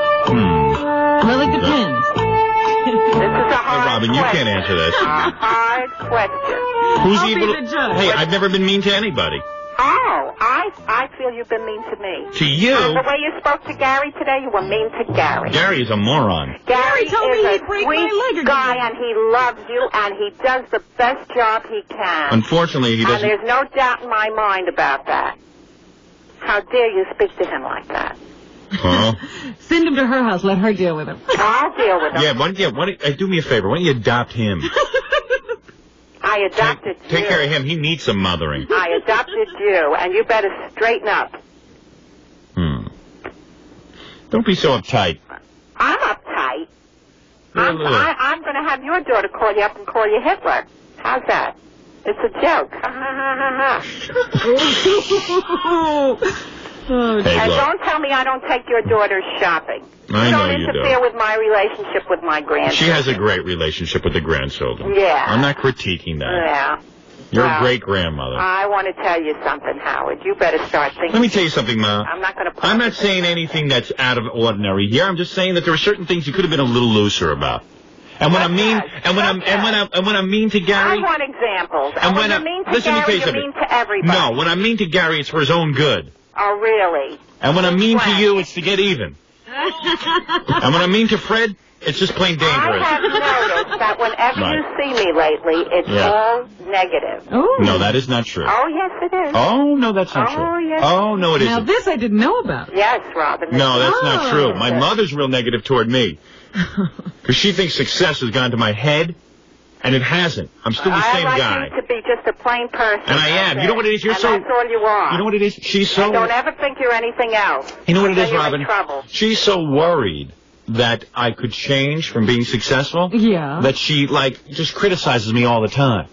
Well, it depends. This is a hard Robin, you question. can't answer this. A hard question. Who's I'll be evil? the judge. Hey, I've never been mean to anybody. Oh, I feel you've been mean to me. To you? And the way you spoke to Gary today, you were mean to Gary. Gary is a moron. Gary told me is he'd a break my sweet leg again. guy, and he loves you, and he does the best job he can. Unfortunately, he And doesn't. there's no doubt in my mind about that. How dare you speak to him like that? Huh? Send him to her house. Let her deal with him. I'll deal with him. Yeah, why don't do me a favor? Why don't you adopt him? I adopted you. Take care of him. He needs some mothering. I adopted you, and you better straighten up. Don't be so uptight. I'm uptight. You're a little- I'm going to have your daughter call you up and call you Hitler. How's that? It's a joke. Ha ha ha ha ha. Hey, And look. don't tell me I don't take your daughter shopping. I know don't you interfere do. with my relationship with my grandchildren. She has a great relationship with the grandchildren. Yeah. I'm not critiquing that. Yeah. You're a great grandmother. I want to tell you something, Howard. You better start thinking. Let me tell you something, Ma. I'm not going to. I'm not saying anything that's out of ordinary here. I'm just saying that there are certain things you could have been a little looser about. And when I'm mean, and when I'm mean to Gary. I want examples. And when you're mean to listen, Gary, let me you're tell you mean something. to everybody. No, when I'm mean to Gary, it's for his own good. Oh, really? And when I'm mean to you, it's to get even. And when I'm mean to Fred, it's just plain dangerous. I have noticed that whenever Right. you see me lately, it's all negative. No, that is not true. Oh, yes, it is. Oh, no, that's not true. Oh, yes. Oh, no, it Now, isn't. this I didn't know about. Yes, Robin. No, that's not true. My Yes. mother's real negative toward me. Because she thinks success has gone to my head, and it hasn't. I'm still the same I guy. like you to be just a plain person. And I am. You know what it is? You're and so... that's all you are. You know what it is? She's so... And don't ever think you're anything else. You know what it Then is, you're Robin? in trouble. She's so worried that I could change from being successful. Yeah. That she, just criticizes me all the time.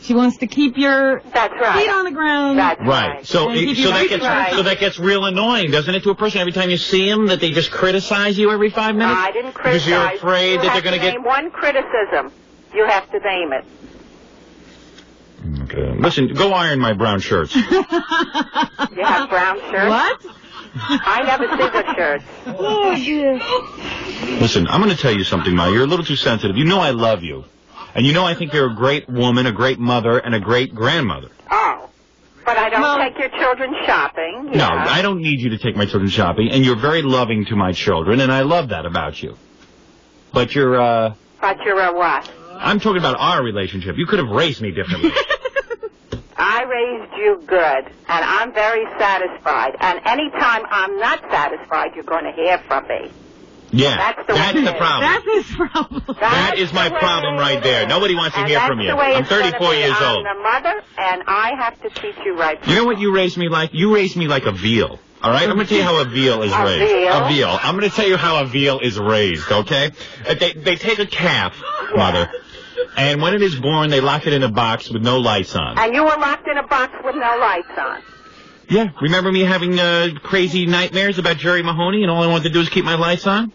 She wants to keep your feet on the ground. Right. So And keep your feet right. so that gets real annoying, doesn't it, to a person every time you see him, that they just criticize you every 5 minutes? I didn't Because criticize. you're afraid that they're going to get... name one criticism. You have to name it. Okay. Listen, go iron my brown shirts. You have brown shirts? What? I never see the shirts. Oh, dear. Listen, I'm going to tell you something, Ma. You're a little too sensitive. You know I love you. And you know I think you're a great woman, a great mother, and a great grandmother. Oh. But I don't take your children shopping. No, I don't need you to take my children shopping, and you're very loving to my children, and I love that about you. But you're, But you're a what? I'm talking about our relationship. You could have raised me differently. I raised you good, and I'm very satisfied. And anytime I'm not satisfied, you're going to hear from me. Yeah, That's the problem. That's his problem. That is my problem right there. Nobody wants to hear from you. I'm 34 years old. I'm the mother, and I have to teach you right. You know what you raised me like? You raised me like a veal. All right? I'm going to tell you how a veal is raised. veal? A veal. I'm going to tell you how a veal is raised, okay? They take a calf, Mother, and when it is born, they lock it in a box with no lights on. And you were locked in a box with no lights on. Yeah. Remember me having crazy nightmares about Jerry Mahoney, and all I wanted to do was keep my lights on?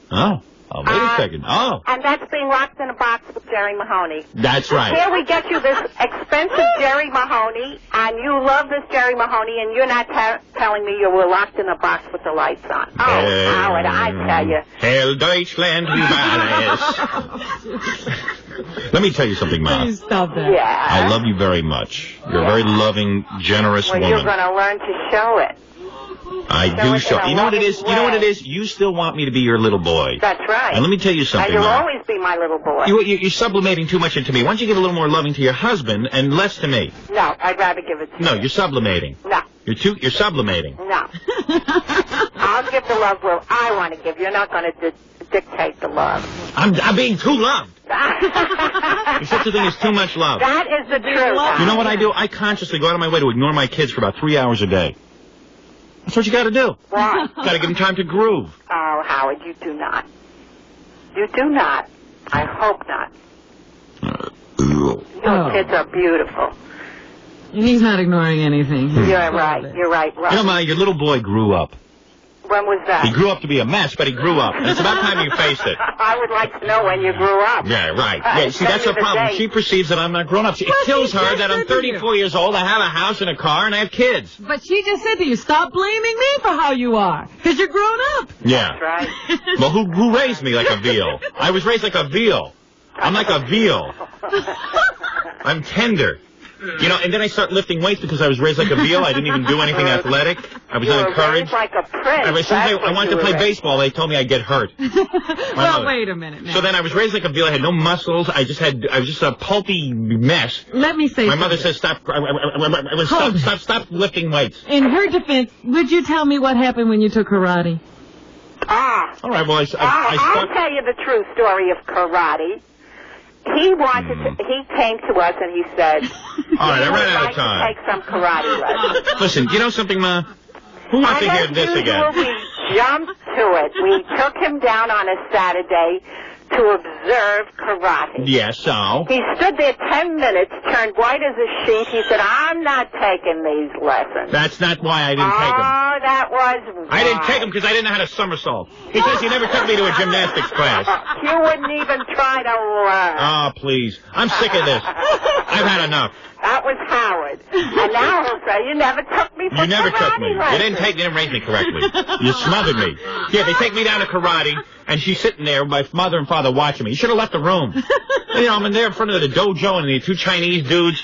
Oh, wait a second. Oh. And that's being locked in a box with Jerry Mahoney. That's right. Here we get you this expensive Jerry Mahoney, and you love this Jerry Mahoney, and you're not telling me you were locked in a box with the lights on. Oh, Howard, I tell you. Heil Deutschland über alles. Let me tell you something, Ma. Please stop that. Yeah. I love you very much. You're a very loving, generous Well, woman. you're going to learn to show it. I do show. You know what it is? You know what it is? You still want me to be your little boy. That's right. And let me tell you something, And you'll Ma. always be my little boy. You're sublimating too much into me. Why don't you give a little more loving to your husband and less to me? No, I'd rather give it to No, you. you're sublimating. No. You're sublimating. No. I'll give the love where I want to give. You're not going to dictate the love. I'm being too loved. There's such a thing as too much love. That is the truth. You know what I do? I consciously go out of my way to ignore my kids for about 3 hours a day. That's what you got to do. Why? Got to give them time to groove. Oh, Howard, you do not. You do not. I hope not. Your kids are beautiful. And he's not ignoring anything. You're right. You're right. You know, Ma, your little boy grew up. When was that? He grew up to be a mess, but he grew up. And it's about time you faced it. I would like to know when you grew up. Yeah, right. Yeah, see, that's the problem. She perceives that I'm not grown up. It kills her that I'm 34 years old, I have a house and a car, and I have kids. But she just said to you, stop blaming me for how you are, because you're grown up. Yeah. That's right. Well, who raised me like a veal? I was raised like a veal. I'm like a veal. I'm tender. You know, and then I start lifting weights because I was raised like a veal. I didn't even do anything athletic. I was You were unencouraged. raised like a prince. As soon as I wanted to play baseball, they told me I'd get hurt. Well, wait a minute now. So then I was raised like a veal. I had no muscles. I was just a pulpy mess. Let me say My mother something. says, stop lifting weights. In her defense, would you tell me what happened when you took karate? All right, well, I'll tell you the true story of karate. He wanted to, he came to us and he said, all right, I ran out like of time. to take some karate lessons. Listen, you know something, Ma? Who wants to hear this again? We jumped to it. We took him down on a Saturday to observe karate. Yes, so? He stood there 10 minutes, turned white as a sheet. He said, I'm not taking these lessons. That's not why I didn't take them. Oh, that was why. I didn't take them because I didn't know how to somersault. He says he never took me to a gymnastics class. You wouldn't even try to learn. Oh, please. I'm sick of this. I've had enough. That was Howard. And now he'll say, you never took me for You never took karate me. lessons. You didn't raise me correctly. You smothered me. Yeah, they take me down to karate, and she's sitting there with my mother and father watching me. You should have left the room. You know, I'm in there in front of the dojo, and the two Chinese dudes,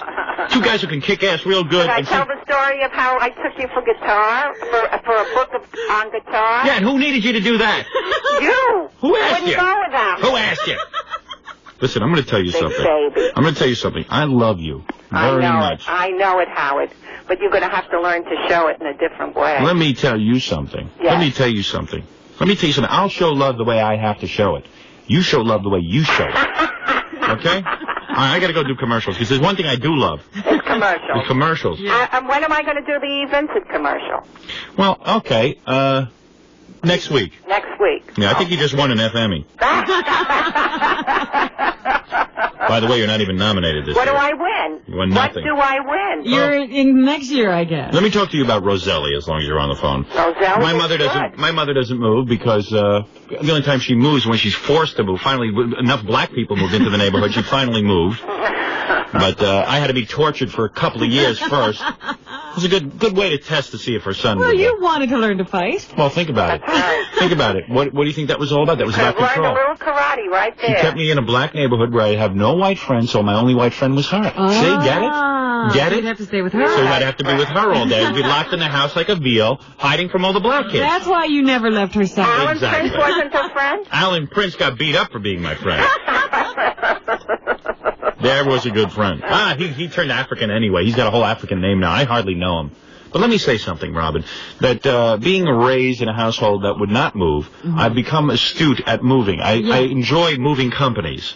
two guys who can kick ass real good. Did I tell the story of how I took you for guitar, for a book on guitar? Yeah, and who needed you to do that? You. Who asked Wouldn't you? go without me. Who asked you? Listen, I'm going to tell you Big something. baby. I'm going to tell you something. I love you very much. I know it, Howard. But you're going to have to learn to show it in a different way. Let me tell you something. Yes. Let me tell you something. I'll show love the way I have to show it. You show love the way you show it. Okay? All right, I got to go do commercials because there's one thing I do love. It's commercials. It's commercials. And when am I going to do the Vincent commercial? Well, okay. Next week. Next week. Yeah, I think you just won an Emmy. By the way, you're not even nominated this What year. do I win? You won nothing. What do I win? You're in next year, I guess. Let me talk to you about Roselli as long as you're on the phone. Roselli? My mother doesn't move because the only time she moves is when she's forced to move. Finally, enough black people moved into the neighborhood. She finally moved. But I had to be tortured for a couple of years first. It was a good way to test to see if her son Well, would. you wanted to learn to fight. Well, think about it. Think about it. What do you think that was all about? That was about Learned a control. little karate right She there. kept me in a black neighborhood where I have no white friends, so my only white friend was her. See, get it? Get it? You'd have to stay with her. So I'd have to be with her all day. I'd be locked in the house like a veal, hiding from all the black kids. That's why you never left her side. Alan Exactly. Prince wasn't her friend? Alan Prince got beat up for being my friend. There was a good friend. He turned African anyway. He's got a whole African name now. I hardly know him. But let me say something, Robin, that being raised in a household that would not move, I've become astute at moving. I enjoy moving companies.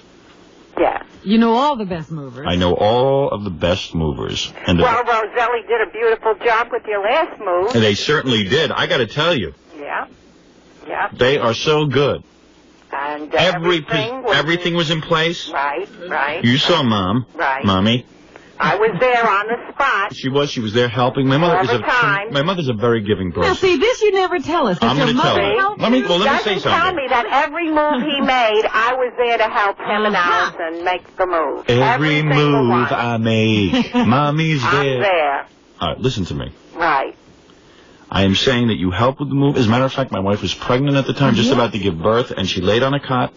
Yeah. You know all the best movers. I know all of the best movers. And Well, Roselli did a beautiful job with your last move. they certainly did. I got to tell you, Yeah. Yeah. they are so good. And everything was in place. Right. You saw Mom. Right. Mommy. I was there on the spot. She was there helping. My mother All is the time. my mother's a very giving person. Now, see, this you never tell us. I'm going to tell her. Let me say Doesn't something. tell me that every move he made, I was there to help him and Allison make the move. Every single move one. I make, Mommy's I'm there. All right, listen to me. Right. I am saying that you helped with the move. As a matter of fact, my wife was pregnant at the time, just about to give birth, and she laid on a cot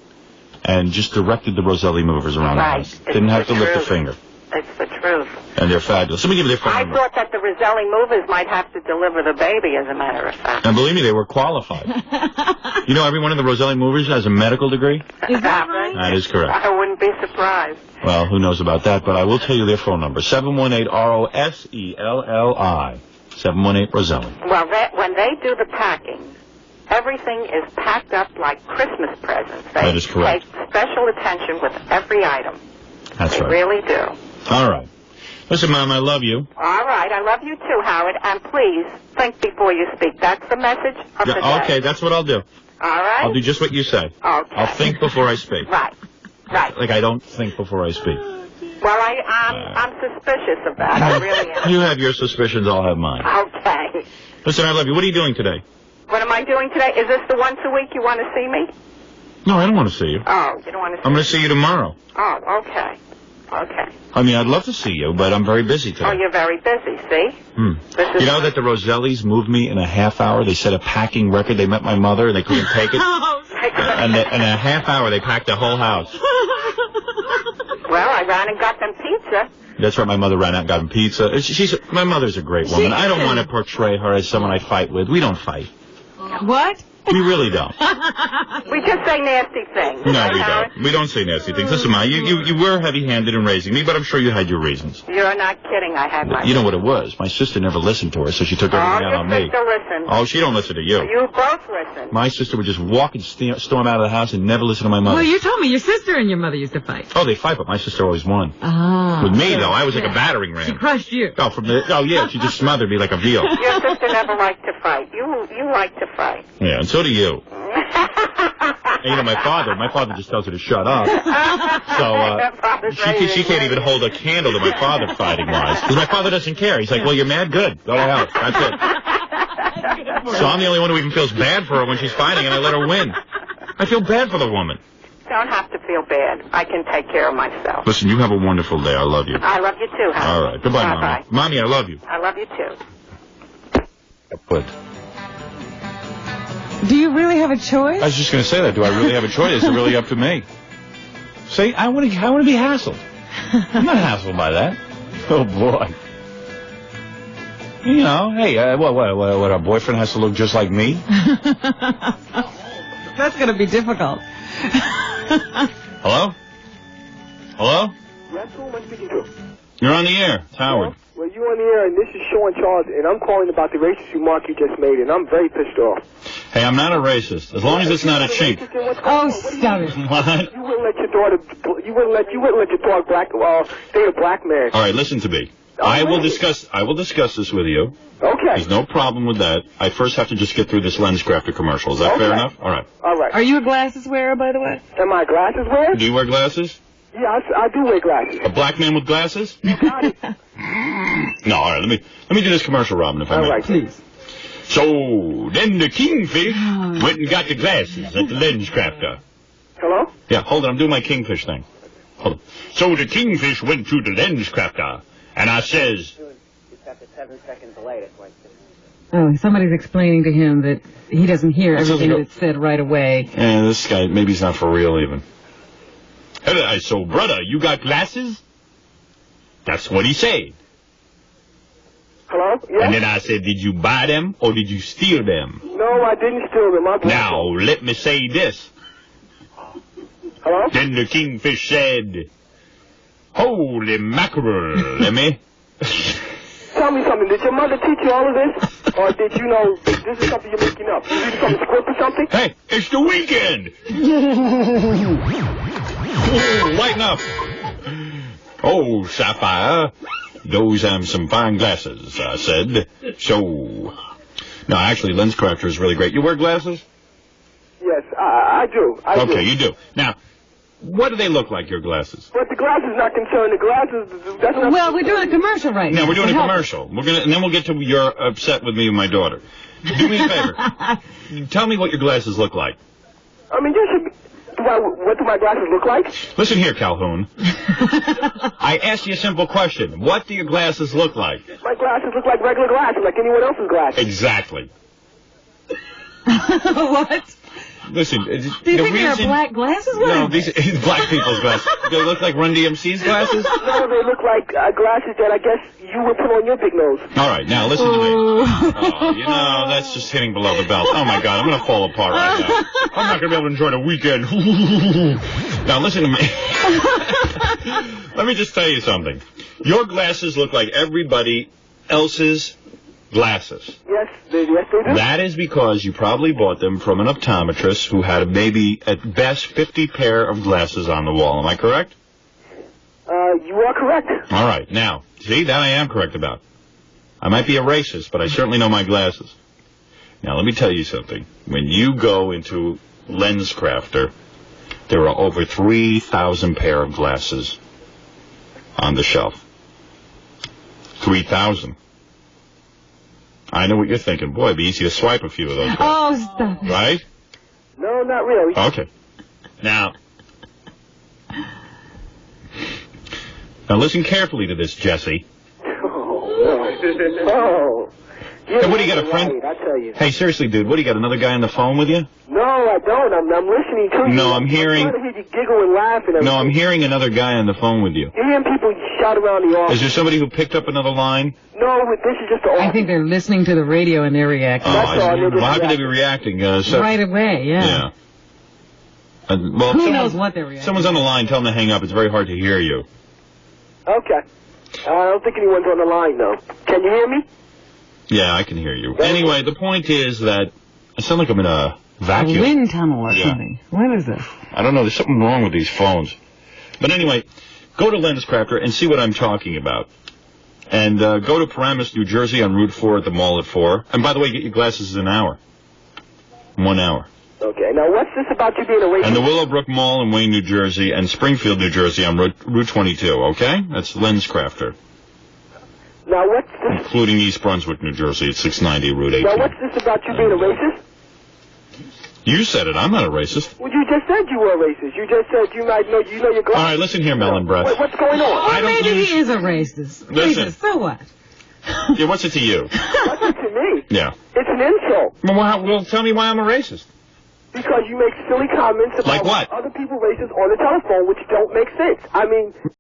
and just directed the Roselli movers around the house. Didn't have to lift a finger. It's the truth. And they're fabulous. Let me give you their phone I number. thought that the Roselli movers might have to deliver the baby, as a matter of fact. And believe me, they were qualified. You know, every one of the Roselli movers has a medical degree? Is that right? That is correct. I wouldn't be surprised. Well, who knows about that, but I will tell you their phone number. 718-ROSELLI. 718-Roselli. Well, when they do the packing, everything is packed up like Christmas presents. They That is correct. take special attention with every item. That's They right. really do. All right. Listen, Mom, I love you. All right. I love you too, Howard. And please, think before you speak. That's the message of the day. Okay, that's what I'll do. All right? I'll do just what you say. Okay. I'll think before I speak. Right. Right. Like I don't think before I speak. Well, I'm suspicious of that. I really am. You have your suspicions, I'll have mine. Okay. Listen, I love you. What are you doing today? What am I doing today? Is this the once a week you want to see me? No, I don't want to see you. Oh, you don't want to see I'm going to see you tomorrow. Oh, okay. Okay. I mean, I'd love to see you, but I'm very busy today. Oh, you're very busy, see? You know that the Rosellis moved me in a half hour? They set a packing record. They met my mother, and they couldn't take it. And in a half hour, they packed the whole house. Well, I ran and got them pizza. That's right. My mother ran out and got him pizza. My mother's a great woman. I don't want to portray her as someone I fight with. We don't fight. What? We really don't. We just say nasty things. No, right, we Howard? don't. We don't say nasty things. Listen, Ma, you were heavy-handed in raising me, but I'm sure you had your reasons. You're not kidding. I had my... You know what it was? My sister never listened to her, so she took everything out on me. your sister listens. Oh, she don't listen to you. You both listen. My sister would just walk and storm out of the house and never listen to my mother. Well, you told me your sister and your mother used to fight. Oh, they fight, but my sister always won. Ah. With me, though, I was like a battering She ram. crushed you. Oh, yeah, she just smothered me like a veal. Your sister never liked to fight. You like to fight. Yeah, and so do you. You know, my father just tells her to shut up. So she can't even hold a candle to my father fighting-wise. Because my father doesn't care. He's like, well, you're mad? Good. Go to hell. That's it. So I'm the only one who even feels bad for her when she's fighting, and I let her win. I feel bad for the woman. Don't have to feel bad. I can take care of myself. Listen, you have a wonderful day. I love you. I love you too, honey. All right. Goodbye, Mommy. Bye-bye. Mommy, I love you. I love you too. But Do you really have a choice? I was just going to say that. Do I really have a choice? Is it really up to me? See, I want to be hassled. I'm not hassled by that. Oh, boy. You know, hey, what, our boyfriend has to look just like me? That's going to be difficult. Hello? Hello? Yes, who am I speaking to? You're on the air. It's Howard. Well, you're on the air, and this is Sean Charles, and I'm calling about the racist remark you just made, and I'm very pissed off. Hey, I'm not a racist. As long as it's not a chink. Oh, stop it. What? You wouldn't let your daughter, you wouldn't let your dog date a black man. All right, listen to me. I will discuss this with you. Okay. There's no problem with that. I first have to just get through this LensCrafter commercial. Is that fair enough? All right. All right. Are you a glasses wearer, by the way? Am I a glasses wearer? Do you wear glasses? Yeah, I do wear glasses. A black man with glasses? You got it. No, all right. Let me do this commercial, Robin, if I may. All right, please. So then the kingfish went and got the glasses at the LensCrafter. Hello? Yeah, hold on. I'm doing my kingfish thing. Hold on. So the kingfish went to the LensCrafter, and I says. It's got the 7-second delay. That's why it's Oh, somebody's explaining to him that he doesn't hear everything that's said right away. Yeah, this guy, maybe he's not for real even. Hey, so, brother, you got glasses? That's what he said. Hello? Yeah? And then I said, did you buy them or did you steal them? No, I didn't steal them. Now, let me say this. Hello? Then the kingfish said, holy mackerel, let me. Tell me something. Did your mother teach you all of this? Or did you know this is something you're making up? You read some script or something? Hey, it's the weekend! Oh, lighten up. Oh, Sapphire, those some fine glasses, I said. So, no, actually, LensCrafter is really great. You wear glasses? Yes, I do. Okay, you do. Now, what do they look like, your glasses? But the glasses not concerned. The glasses, that's not... Well, we're doing a commercial right now. No, we're doing a commercial. And then we'll get to you're upset with me and my daughter. Do me a favor. Tell me what your glasses look like. I mean, you should... What do my glasses look like? Listen here, Calhoun. I asked you a simple question. What do your glasses look like? My glasses look like regular glasses, like anyone else's glasses. Exactly. What? Listen, do you think they're black glasses? No, these black people's glasses. They look like Run DMC's glasses? No, they look like glasses that I guess you would put on your big nose. All right, now listen to me. Oh, you know, that's just hitting below the belt. Oh, my God, I'm going to fall apart right now. I'm not going to be able to enjoy the weekend. Now, listen to me. Let me just tell you something. Your glasses look like everybody else's glasses. Yes, they do. That is because you probably bought them from an optometrist who had maybe, at best, 50 pair of glasses on the wall. Am I correct? You are correct. All right. Now, see, that I am correct about. I might be a racist, but I certainly know my glasses. Now, let me tell you something. When you go into LensCrafter, there are over 3,000 pair of glasses on the shelf. 3,000. I know what you're thinking. Boy, it'd be easy to swipe a few of those. Oh, stop. Right? No, not really. Okay. Now listen carefully to this, Jesse. Oh. Hey, what do you got, a friend? Right, I tell you. Hey, seriously, dude, what do you got, another guy on the phone with you? No, I don't. I'm listening to you. No, I'm hearing... I'm trying to hear you giggle and laugh and everything. No, I'm hearing another guy on the phone with you. You're hearing people shout around the office. Is there somebody who picked up another line? No, this is just the office. I think they're listening to the radio and they're reacting. Well, how could they be reacting? Right away, yeah. Well, who knows what they're reacting? Someone's on the line. Tell them to hang up. It's very hard to hear you. Okay. I don't think anyone's on the line, though. Can you hear me? Yeah, I can hear you. Anyway, the point is that I sound like I'm in a vacuum. A wind tunnel or something. What is this? I don't know. There's something wrong with these phones. But anyway, go to LensCrafter and see what I'm talking about. And go to Paramus, New Jersey on Route 4 at the mall at 4. And by the way, get your glasses in an hour. 1 hour. Okay. Okay, now what's this about you being a racist? And the Willowbrook Mall in Wayne, New Jersey, and Springfield, New Jersey on Route 22, okay? That's LensCrafter. Now what's this? Including East Brunswick, New Jersey, at 690 Route 18. Now what's this about you being a racist? You said it. I'm not a racist. Well, you just said you were a racist. You just said you might know, you know your glasses. All right, listen here, Melon Breath. Wait, what's going on? Well, maybe he is a racist. Listen. Racist, so what? Yeah, what's it to you? What's it to me? Yeah. It's an insult. Well, tell me why I'm a racist. Because you make silly comments about like what? other people racist on the telephone, which don't make sense. I mean...